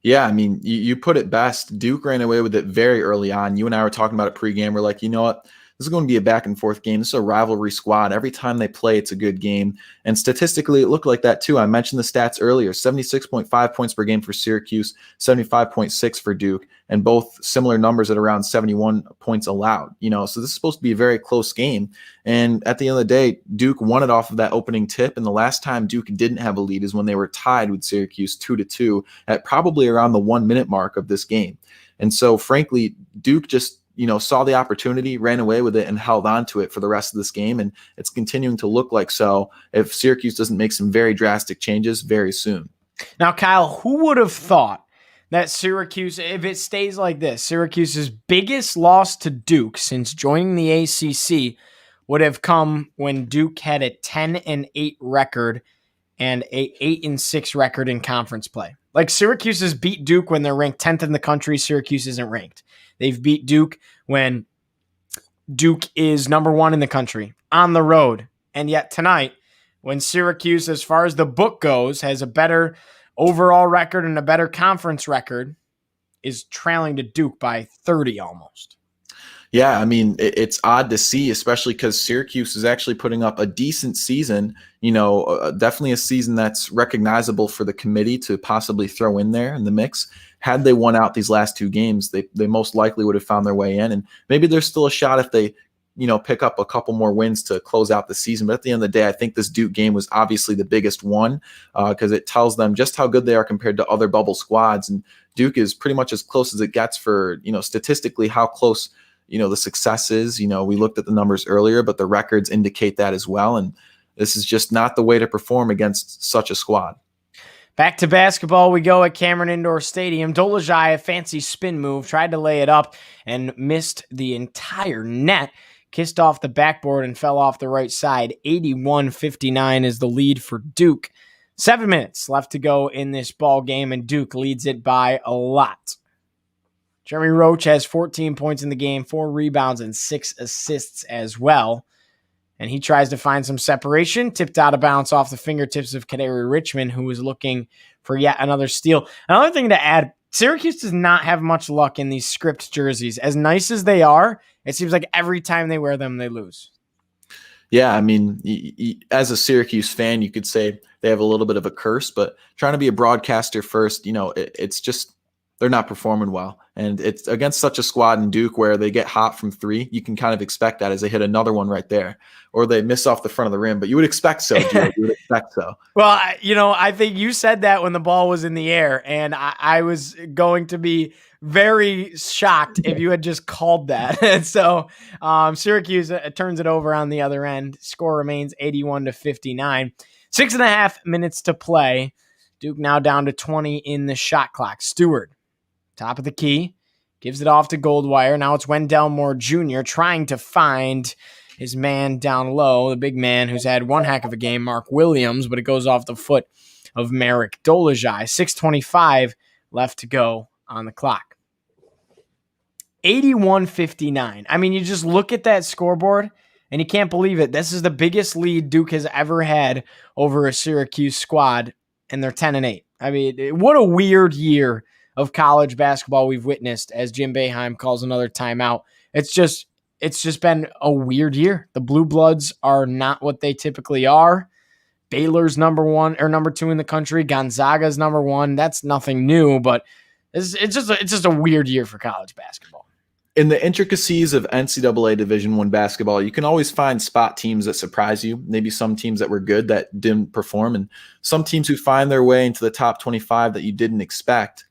Yeah, I mean, you put it best. Duke ran away with it very early on. You and I were talking about it pregame. We're like, you know what? This is going to be a back-and-forth game. This is a rivalry squad. Every time they play, it's a good game. And statistically, it looked like that too. I mentioned the stats earlier. 76.5 points per game for Syracuse, 75.6 for Duke, and both similar numbers at around 71 points allowed. So this is supposed to be a very close game. And at the end of the day, Duke won it off of that opening tip. And the last time Duke didn't have a lead is when they were tied with Syracuse 2-2 at probably around the 1 minute mark of this game. And so, frankly, Duke just saw the opportunity, ran away with it, and held on to it for the rest of this game. And it's continuing to look like so if Syracuse doesn't make some very drastic changes very soon. Now, Kyle, who would have thought that Syracuse, if it stays like this, Syracuse's biggest loss to Duke since joining the ACC would have come when Duke had a 10-8 record and a 8-6 record in conference play. Like, Syracuse has beat Duke when they're ranked 10th in the country. Syracuse isn't ranked. They've beat Duke when Duke is number 1 in the country on the road. And yet tonight, when Syracuse, as far as the book goes, has a better overall record and a better conference record, is trailing to Duke by 30 almost. Yeah, I mean, it's odd to see, especially because Syracuse is actually putting up a decent season, definitely a season that's recognizable for the committee to possibly throw in there in the mix. Had they won out these last 2 games, they most likely would have found their way in. And maybe there's still a shot if they, pick up a couple more wins to close out the season. But at the end of the day, I think this Duke game was obviously the biggest one because it tells them just how good they are compared to other bubble squads. And Duke is pretty much as close as it gets for, statistically how close the success is. We looked at the numbers earlier, but the records indicate that as well. And this is just not the way to perform against such a squad. Back to basketball we go at Cameron Indoor Stadium. Dolezaj, a fancy spin move, tried to lay it up and missed the entire net. Kissed off the backboard and fell off the right side. 81-59 is the lead for Duke. 7 minutes left to go in this ball game, and Duke leads it by a lot. Jeremy Roach has 14 points in the game, 4 rebounds, and 6 assists as well. And he tries to find some separation, tipped out of bounds off the fingertips of Kaderi Richmond, who was looking for yet another steal. Another thing to add, Syracuse does not have much luck in these script jerseys. As nice as they are, it seems like every time they wear them, they lose. Yeah, I mean, as a Syracuse fan, you could say they have a little bit of a curse, but trying to be a broadcaster first, it's just they're not performing well. And it's against such a squad in Duke where they get hot from 3. You can kind of expect that as they hit another one right there, or they miss off the front of the rim. But you would expect so, Gio. You would expect so. Well, I think you said that when the ball was in the air, and I was going to be very shocked if you had just called that. And so Syracuse turns it over on the other end. Score remains 81-59. 6.5 minutes to play. Duke now down to 20 in the shot clock. Stewart, top of the key, gives it off to Goldwire. Now it's Wendell Moore Jr. trying to find his man down low, the big man who's had one heck of a game, Mark Williams, but it goes off the foot of Marek Dolezaj. 6:25 left to go on the clock. 81-59. I mean, you just look at that scoreboard and you can't believe it. This is the biggest lead Duke has ever had over a Syracuse squad, and they're 10-8. I mean, what a weird year of college basketball we've witnessed, as Jim Boeheim calls another timeout. It's just been a weird year. The Blue Bloods are not what they typically are. Baylor's number 2 in the country. Gonzaga's number 1. That's nothing new, but it's just a weird year for college basketball. In the intricacies of NCAA Division I basketball, you can always find spot teams that surprise you. Maybe some teams that were good that didn't perform, and some teams who find their way into the top 25 that you didn't expect.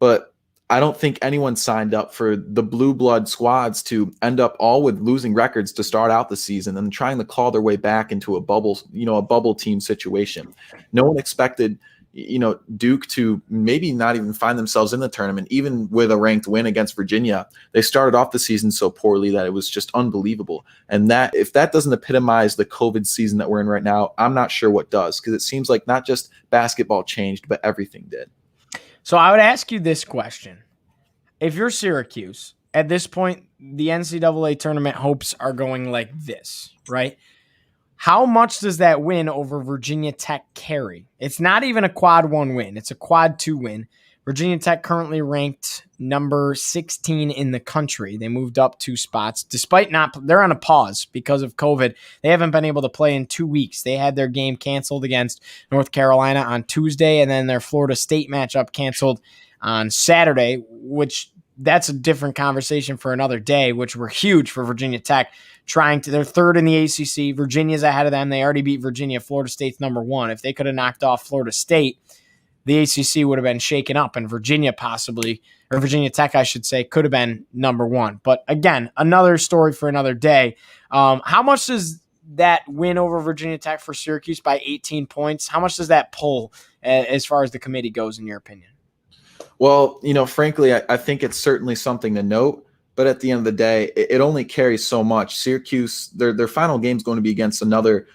But I don't think anyone signed up for the blue blood squads to end up all with losing records to start out the season and trying to claw their way back into a bubble team situation. No one expected Duke to maybe not even find themselves in the tournament, even with a ranked win against Virginia. They started off the season so poorly that it was just unbelievable. And that, if that doesn't epitomize the COVID season that we're in right now, I'm not sure what does, because it seems like not just basketball changed, but everything did. So I would ask you this question. If you're Syracuse, at this point, the NCAA tournament hopes are going like this, right? How much does that win over Virginia Tech carry? It's not even a quad 1 win. It's a quad 2 win. Virginia Tech currently ranked number 16 in the country. They moved up 2 spots despite they're on a pause because of COVID. They haven't been able to play in 2 weeks. They had their game canceled against North Carolina on Tuesday, and then their Florida State matchup canceled on Saturday, which that's a different conversation for another day, which were huge for Virginia Tech. They're 3rd in the ACC. Virginia's ahead of them. They already beat Virginia. Florida State's number 1. If they could have knocked off Florida State, the ACC would have been shaken up, and Virginia Tech, I should say, could have been number 1. But again, another story for another day. How much does that win over Virginia Tech for Syracuse by 18 points? How much does that pull as far as the committee goes, in your opinion? Well, frankly, I think it's certainly something to note. But at the end of the day, it only carries so much. Syracuse, their final game is going to be against another,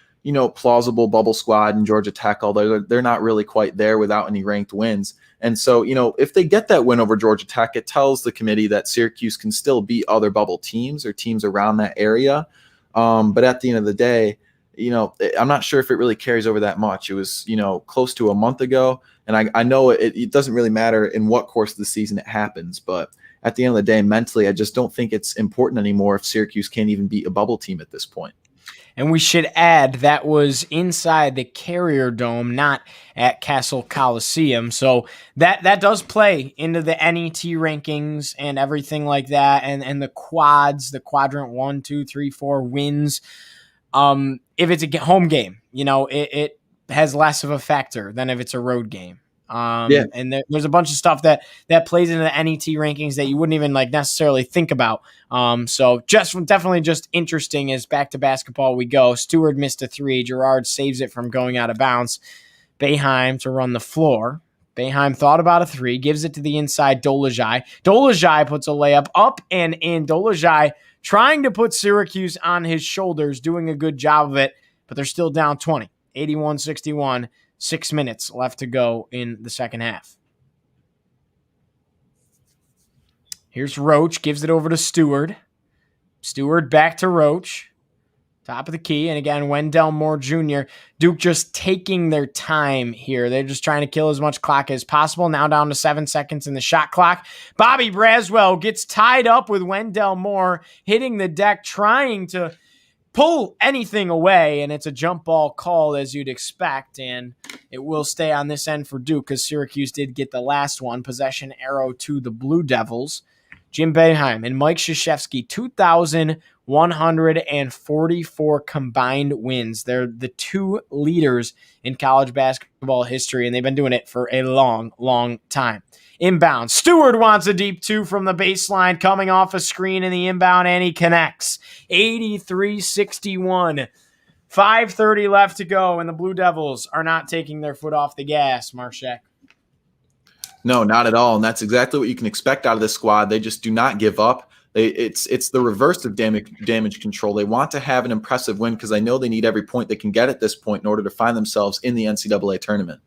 plausible bubble squad in Georgia Tech, although they're not really quite there without any ranked wins. And so, if they get that win over Georgia Tech, it tells the committee that Syracuse can still beat other bubble teams or teams around that area. But at the end of the day, I'm not sure if it really carries over that much. It was, close to a month ago. And I know it doesn't really matter in what course of the season it happens. But at the end of the day, mentally, I just don't think it's important anymore if Syracuse can't even beat a bubble team at this point. And we should add that was inside the Carrier Dome, not at Castle Coliseum. So that does play into the NET rankings and everything like that, and the quads, the quadrant 1, 2, 3, 4 wins. If it's a home game, it has less of a factor than if it's a road game. And there's a bunch of stuff that plays into the NET rankings that you wouldn't even necessarily think about. So definitely just interesting as back to basketball we go. Stewart missed a 3. Gerard saves it from going out of bounds. Boeheim to run the floor. Boeheim thought about a 3, gives it to the inside Dolezaj. Dolezaj puts a layup up and in. Dolezaj trying to put Syracuse on his shoulders, doing a good job of it, but they're still down 20, 81-61. 6 minutes left to go in the second half. Here's Roach, gives it over to Stewart. Stewart back to Roach. Top of the key, and again, Wendell Moore Jr. Duke just taking their time here. They're just trying to kill as much clock as possible. Now down to 7 seconds in the shot clock. Bobby Braswell gets tied up with Wendell Moore, hitting the deck, trying to pull anything away, and it's a jump ball call as you'd expect, and it will stay on this end for Duke because Syracuse did get the last one. Possession arrow to the Blue Devils. Jim Boeheim and Mike Krzyzewski, 2,144 combined wins. They're the 2 leaders in college basketball history, and they've been doing it for a long, long time. Inbound. Stewart wants a deep 2 from the baseline, coming off a screen in the inbound, and he connects. 83-61. 5:30 left to go, and the Blue Devils are not taking their foot off the gas, Marchak. No, not at all. And that's exactly what you can expect out of this squad. They just do not give up. It's the reverse of damage control. They want to have an impressive win because I know they need every point they can get at this point in order to find themselves in the NCAA tournament.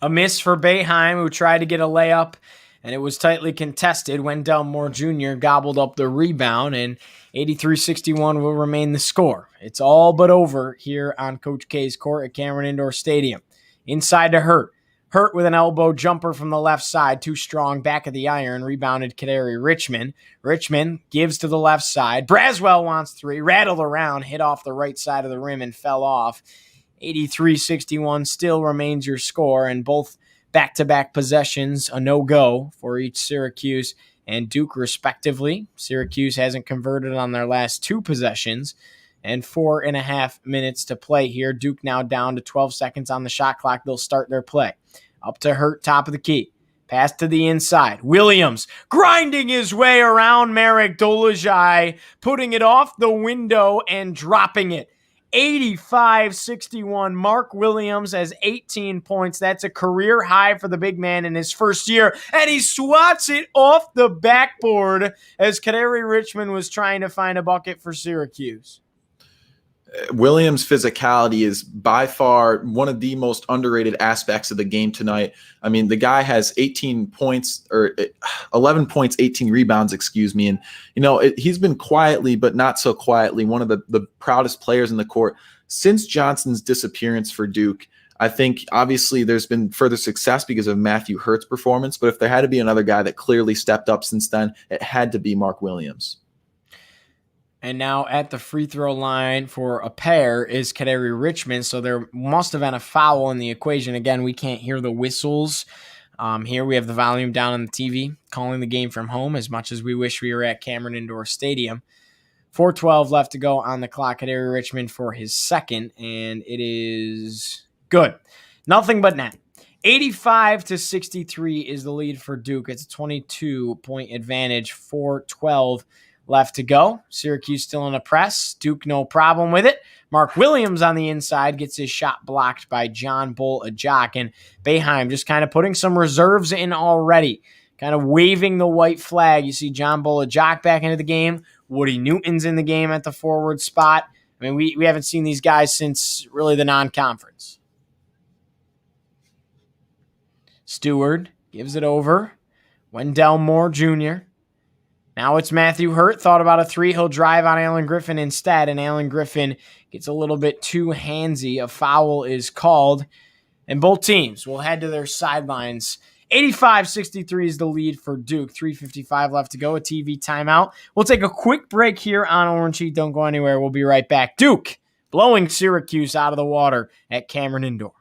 A miss for Boeheim, who tried to get a layup, and it was tightly contested. Wendell Moore Jr. gobbled up the rebound, and 83-61 will remain the score. It's all but over here on Coach K's court at Cameron Indoor Stadium. Inside to Hurt. Hurt with an elbow jumper from the left side, too strong, back of the iron, rebounded Kadary Richmond. Richmond gives to the left side. Braswell wants 3, rattled around, hit off the right side of the rim and fell off. 83-61 still remains your score, and both back-to-back possessions, a no-go for each Syracuse and Duke respectively. Syracuse hasn't converted on their last 2 possessions, and 4.5 minutes to play here. Duke now down to 12 seconds on the shot clock. They'll start their play. Up to Hurt, top of the key. Pass to the inside. Williams grinding his way around Marek Dolezaj, putting it off the window and dropping it. 85-61. Mark Williams has 18 points. That's a career high for the big man in his first year. And he swats it off the backboard as Kadary Richmond was trying to find a bucket for Syracuse. Williams' physicality is by far one of the most underrated aspects of the game tonight. I mean, the guy has 18 points or 11 points, 18 rebounds, excuse me. And, he's been quietly, but not so quietly, one of the proudest players in the court since Johnson's disappearance for Duke. I think obviously there's been further success because of Matthew Hurt's performance, but if there had to be another guy that clearly stepped up since then, it had to be Mark Williams. And now at the free throw line for a pair is Kadary Richmond. So there must have been a foul in the equation. Again, we can't hear the whistles. Here we have the volume down on the TV, calling the game from home as much as we wish we were at Cameron Indoor Stadium. 4:12 left to go on the clock. Kadary Richmond for his second, and it is good. Nothing but net. 85-63 is the lead for Duke. It's a 22-point advantage. 4:12 left to go. Syracuse still in a press. Duke no problem with it. Mark Williams on the inside gets his shot blocked by John Bull Ajak. And Boeheim just kind of putting some reserves in already kind of waving the white flag. You see John Bolajak back into the game. Woody Newton's in the game at the forward spot. I mean, we haven't seen these guys since really the non-conference. Stewart gives it over. Wendell Moore Jr. Now it's Matthew Hurt. Thought about a three. He'll drive on Alan Griffin instead, and Alan Griffin gets a little bit too handsy. A foul is called, and both teams will head to their sidelines. 85-63 is the lead for Duke. 3:55 left to go. A TV timeout. We'll take a quick break here on Orange Heat. Don't go anywhere. We'll be right back. Duke blowing Syracuse out of the water at Cameron Indoor.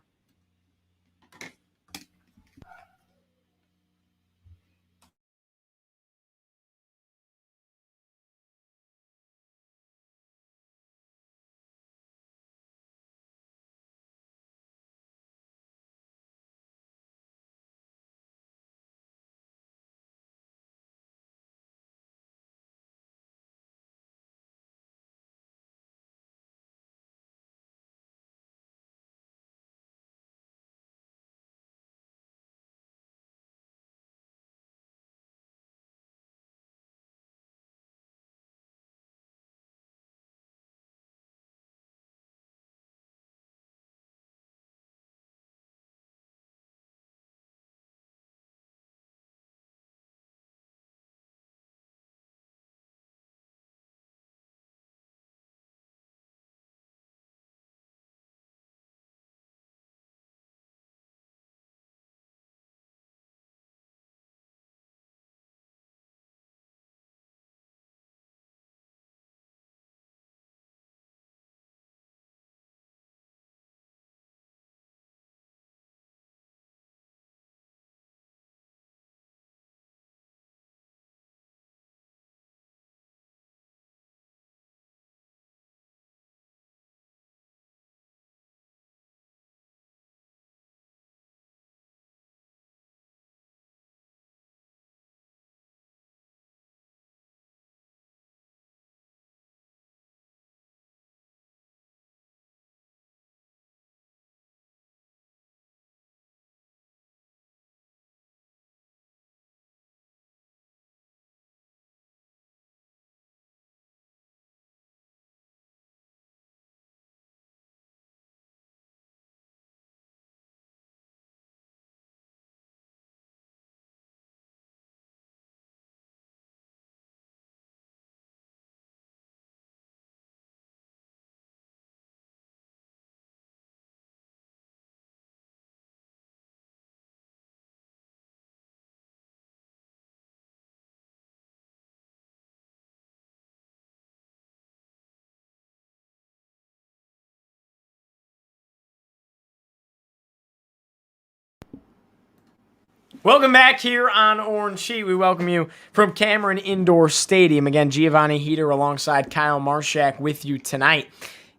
Welcome back here on Orange Heat. We welcome you from Cameron Indoor Stadium. Again, Giovanni Heater alongside Kyle Marchak with you tonight.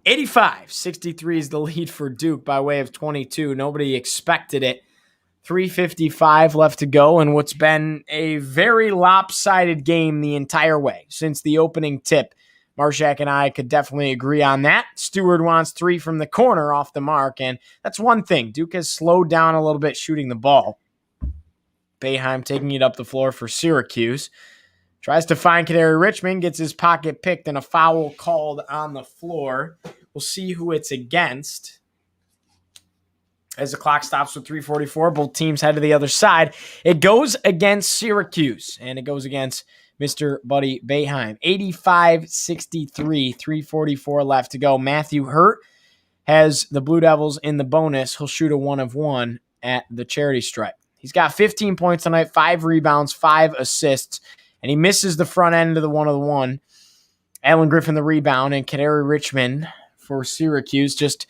85-63 is the lead for Duke by way of 22. Nobody expected it. 3:55 left to go, and what's been a very lopsided game the entire way since the opening tip. Marchak and I could definitely agree on that. Stewart wants three from the corner off the mark, and that's one thing. Duke has slowed down a little bit shooting the ball. Boeheim taking it up the floor for Syracuse. Tries to find Kadary Richmond, gets his pocket picked, and a foul called on the floor. We'll see who it's against. As the clock stops with 3:44, both teams head to the other side. It goes against Syracuse, and it goes against Mr. Buddy Boeheim. 85-63, 3:44 left to go. Matthew Hurt has the Blue Devils in the bonus. He'll shoot a 1 of 1 at the charity stripe. He's got 15 points tonight, 5 rebounds, 5 assists, and he misses the front end of the 1-of-1. Alan Griffin the rebound, and Kadary Richmond for Syracuse just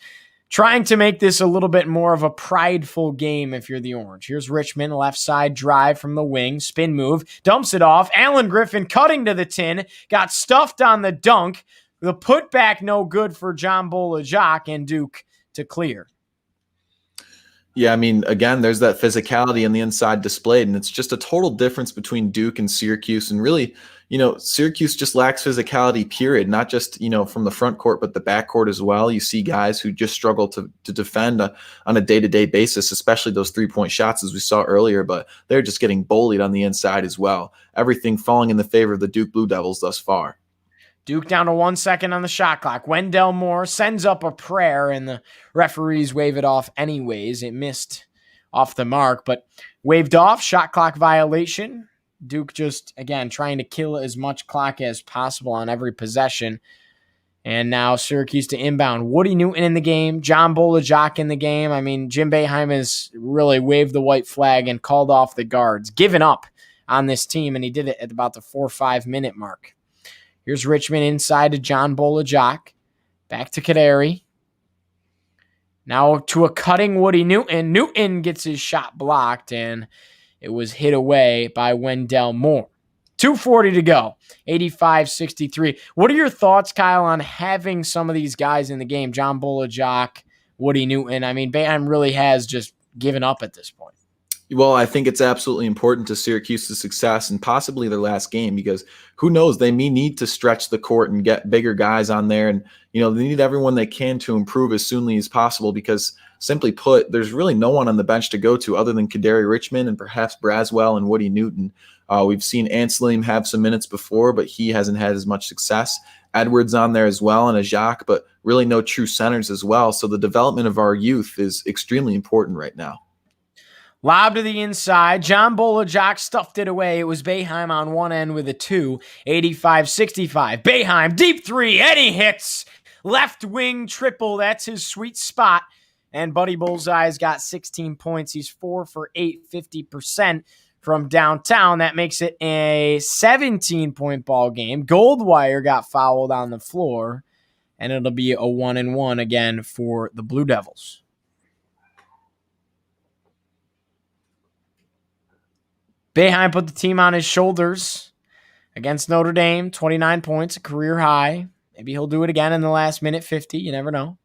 trying to make this a little bit more of a prideful game if you're the Orange. Here's Richmond, left side drive from the wing, spin move, dumps it off. Alan Griffin cutting to the tin, got stuffed on the dunk. The putback no good for John Bolajak, and Duke to clear. Yeah, I mean, again, there's that physicality in the inside displayed, and it's just a total difference between Duke and Syracuse. And really, Syracuse just lacks physicality, period, not just, from the front court, but the back court as well. You see guys who just struggle to defend on a day-to-day basis, especially those three-point shots, as we saw earlier, but they're just getting bullied on the inside as well. Everything falling in the favor of the Duke Blue Devils thus far. Duke down to 1 second on the shot clock. Wendell Moore sends up a prayer, and the referees wave it off anyways. It missed off the mark, but waved off. Shot clock violation. Duke just, again, trying to kill as much clock as possible on every possession. And now Syracuse to inbound. Woody Newton in the game. John Bolajak in the game. I mean, Jim Boeheim has really waved the white flag and called off the guards. Given up on this team, and he did it at about the 4 or 5 minute mark. Here's Richmond inside to John Bolajak. Back to Kaderi. Now to a cutting Woody Newton. Newton gets his shot blocked, and it was hit away by Wendell Moore. 2:40 to go. 85-63. What are your thoughts, Kyle, on having some of these guys in the game? John Bolajak, Woody Newton. I mean, Boeheim really has just given up at this point. Well, I think it's absolutely important to Syracuse's success and possibly their last game, because who knows, they may need to stretch the court and get bigger guys on there. And, they need everyone they can to improve as soonly as possible, because simply put, there's really no one on the bench to go to other than Kaderi Richmond and perhaps Braswell and Woody Newton. We've seen Anselium have some minutes before, but he hasn't had as much success. Edwards on there as well, and a Jacques, but really no true centers as well. So the development of our youth is extremely important right now. Lob to the inside. John Bolajak stuffed it away. It was Boeheim on one end with a 2. 85-65. Boeheim, deep three. And he hits. Left wing triple. That's his sweet spot. And Buddy Bullseye's got 16 points. He's 4 for 8, 50% from downtown. That makes it a 17-point ball game. Goldwire got fouled on the floor. And it'll be a 1-1 again for the Blue Devils. Boeheim put the team on his shoulders against Notre Dame. 29 points, a career high. Maybe he'll do it again in the last minute 50. You never know.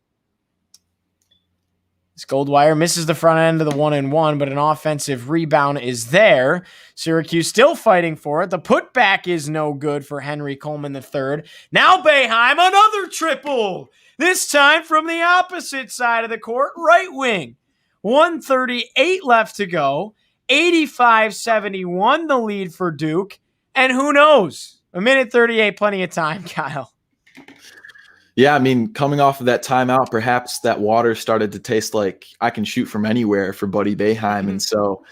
This Goldwire misses the front end of the 1-1, but an offensive rebound is there. Syracuse still fighting for it. The putback is no good for Henry Coleman III. Now Boeheim, another triple. This time from the opposite side of the court, right wing. 1:38 left to go. 85-71 the lead for Duke. And who knows? A minute 38, plenty of time, Kyle. Yeah, I mean, coming off of that timeout, perhaps that water started to taste like I can shoot from anywhere for Buddy Boeheim. And so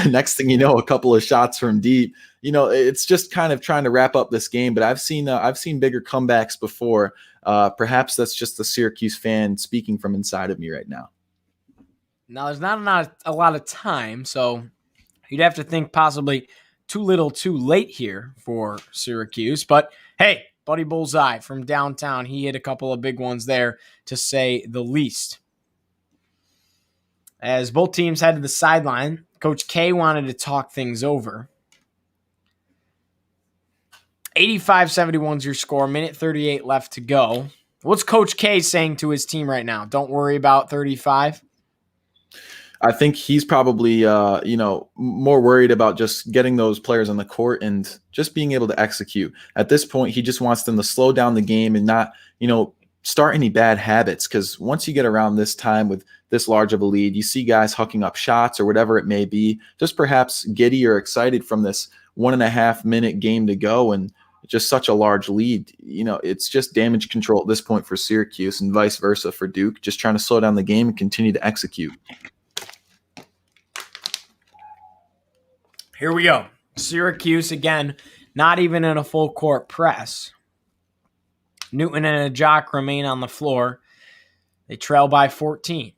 next thing you know, a couple of shots from deep. It's just kind of trying to wrap up this game. But I've seen bigger comebacks before. Perhaps that's just the Syracuse fan speaking from inside of me right now. Now, there's not a lot of time, so you'd have to think possibly too little too late here for Syracuse. But, hey, Buddy Bullseye from downtown, he hit a couple of big ones there, to say the least. As both teams head to the sideline, Coach K wanted to talk things over. 85-71 is your score, minute 38 left to go. What's Coach K saying to his team right now? Don't worry about 35? I think he's probably, more worried about just getting those players on the court and just being able to execute. At this point, he just wants them to slow down the game and not, start any bad habits. Because once you get around this time with this large of a lead, you see guys hucking up shots or whatever it may be, just perhaps giddy or excited from this 1.5 minute game to go and just such a large lead. It's just damage control at this point for Syracuse and vice versa for Duke, just trying to slow down the game and continue to execute. Here we go. Syracuse, again, not even in a full court press. Newton and Ajak remain on the floor. They trail by 14.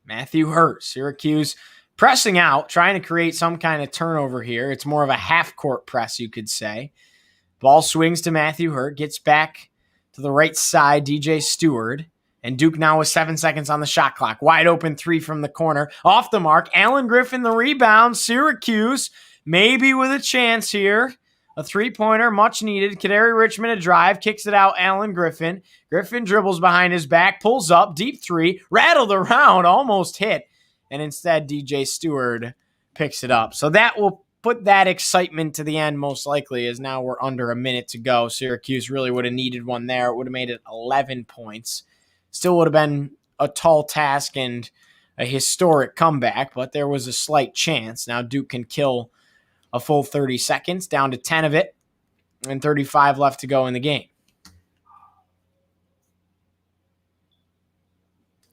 Matthew Hurt. Syracuse pressing out, trying to create some kind of turnover here. It's more of a half-court press, you could say. Ball swings to Matthew Hurt, gets back to the right side, DJ Stewart. And Duke now with 7 seconds on the shot clock. Wide open 3 from the corner. Off the mark. Alan Griffin the rebound. Syracuse maybe with a chance here. A 3-pointer, much needed. Kaderi Richmond a drive. Kicks it out. Alan Griffin. Griffin dribbles behind his back. Pulls up. Deep 3. Rattled around. Almost hit. and instead DJ Stewart picks it up. So that will put that excitement to the end most likely, as now we're under a minute to go. Syracuse really would have needed one there. It would have made it 11 points. Still would have been a tall task and a historic comeback, but there was a slight chance. Now Duke can kill a full 30 seconds, down to 10 of it, and 35 left to go in the game.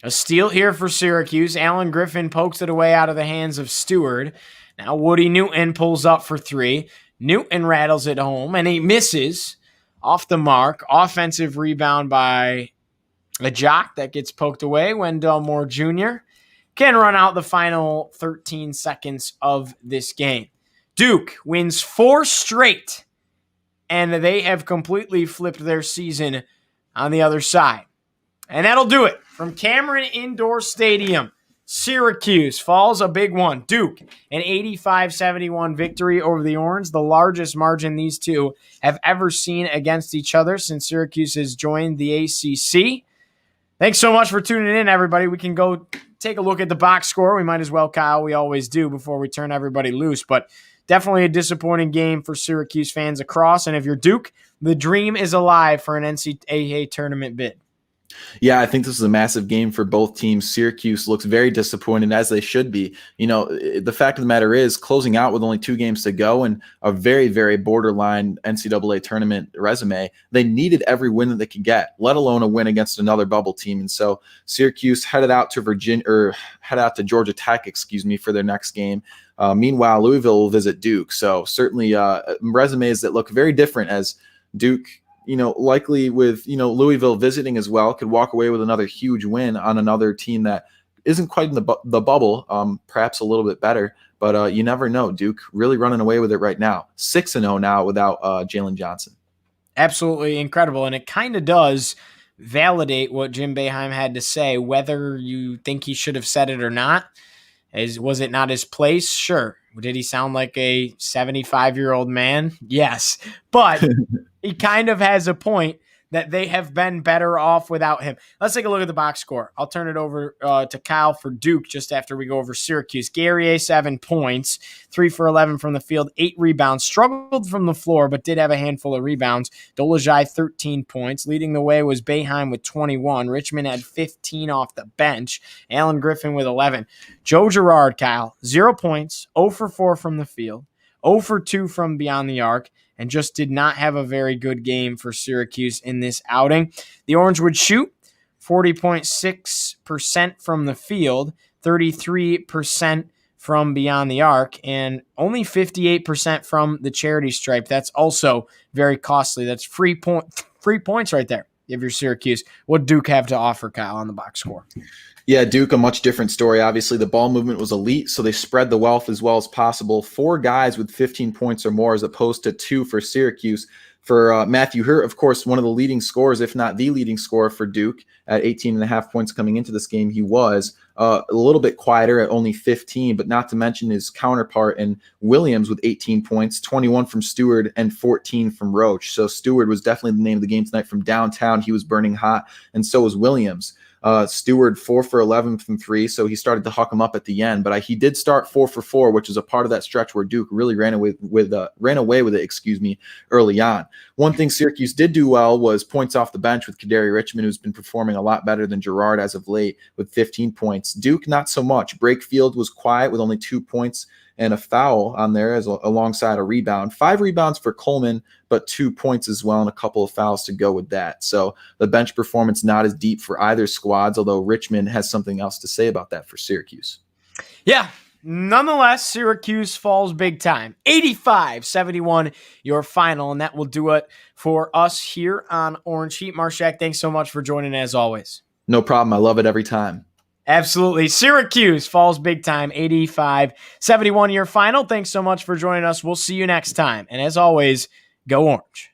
A steal here for Syracuse. Alan Griffin pokes it away out of the hands of Stewart. Now Woody Newton pulls up for three. Newton rattles it home, and he misses off the mark. Offensive rebound by a jock that gets poked away. Wendell Moore Jr. can run out the final 13 seconds of this game. Duke wins 4 straight, and they have completely flipped their season on the other side. And that'll do it from Cameron Indoor Stadium. Syracuse falls a big one. Duke, an 85-71 victory over the Orange, the largest margin these two have ever seen against each other since Syracuse has joined the ACC. Thanks so much for tuning in, everybody. We can go take a look at the box score. We might as well, Kyle. We always do before we turn everybody loose. But definitely a disappointing game for Syracuse fans across. And if you're Duke, the dream is alive for an NCAA tournament bid. Yeah, I think this is a massive game for both teams. Syracuse looks very disappointed, as they should be. You know, the fact of the matter is, closing out with only 2 games to go and a very, very borderline NCAA tournament resume, they needed every win that they could get, let alone a win against another bubble team. And so Syracuse headed out to Georgia Tech, for their next game. Meanwhile, Louisville will visit Duke. So certainly resumes that look very different, as Duke, likely with, Louisville visiting as well, could walk away with another huge win on another team that isn't quite in the bubble, perhaps a little bit better, but you never know. Duke really running away with it right now. 6-0 now without Jalen Johnson. Absolutely incredible, and it kind of does validate what Jim Boeheim had to say, whether you think he should have said it or not. Was it not his place? Sure. Did he sound like a 75-year-old man? Yes. But he kind of has a point that they have been better off without him. Let's take a look at the box score. I'll turn it over to Kyle for Duke just after we go over Syracuse. Guerrier, 7 points, 3 for 11 from the field, 8 rebounds. Struggled from the floor, but did have a handful of rebounds. Dolezaj, 13 points. Leading the way was Boeheim with 21. Richmond had 15 off the bench. Alan Griffin with 11. Joe Girard, Kyle, 0 points, 0 for 4 from the field, 0 for 2 from beyond the arc, and just did not have a very good game for Syracuse in this outing. The Orange would shoot 40.6% from the field, 33% from beyond the arc, and only 58% from the charity stripe. That's also very costly. That's free points right there if you're Syracuse. What Duke have to offer, Kyle, on the box score? Yeah, Duke, a much different story. Obviously, the ball movement was elite, so they spread the wealth as well as possible. 4 guys with 15 points or more as opposed to 2 for Syracuse. For Matthew Hurt, of course, one of the leading scorers, if not the leading scorer for Duke at 18.5 points coming into this game. He was a little bit quieter at only 15, but not to mention his counterpart in Williams with 18 points, 21 from Stewart and 14 from Roach. So Stewart was definitely the name of the game tonight from downtown. He was burning hot, and so was Williams. Stewart 4 for 11 from 3, so he started to huck him up at the end. But he did start 4 for 4, which is a part of that stretch where Duke really ran away with it. Early on. One thing Syracuse did do well was points off the bench with Kadary Richmond, who's been performing a lot better than Girard as of late with 15 points. Duke not so much. Brakefield was quiet with only 2 points and a foul on there alongside a rebound. 5 rebounds for Coleman, but 2 points as well and a couple of fouls to go with that. So the bench performance not as deep for either squads, although Richmond has something else to say about that for Syracuse. Yeah, nonetheless, Syracuse falls big time. 85-71 your final, and that will do it for us here on Orange Heat. Marchak, thanks so much for joining as always. No problem. I love it every time. Absolutely. Syracuse falls big time, 85-71 your final. Thanks so much for joining us. We'll see you next time. And as always, go Orange.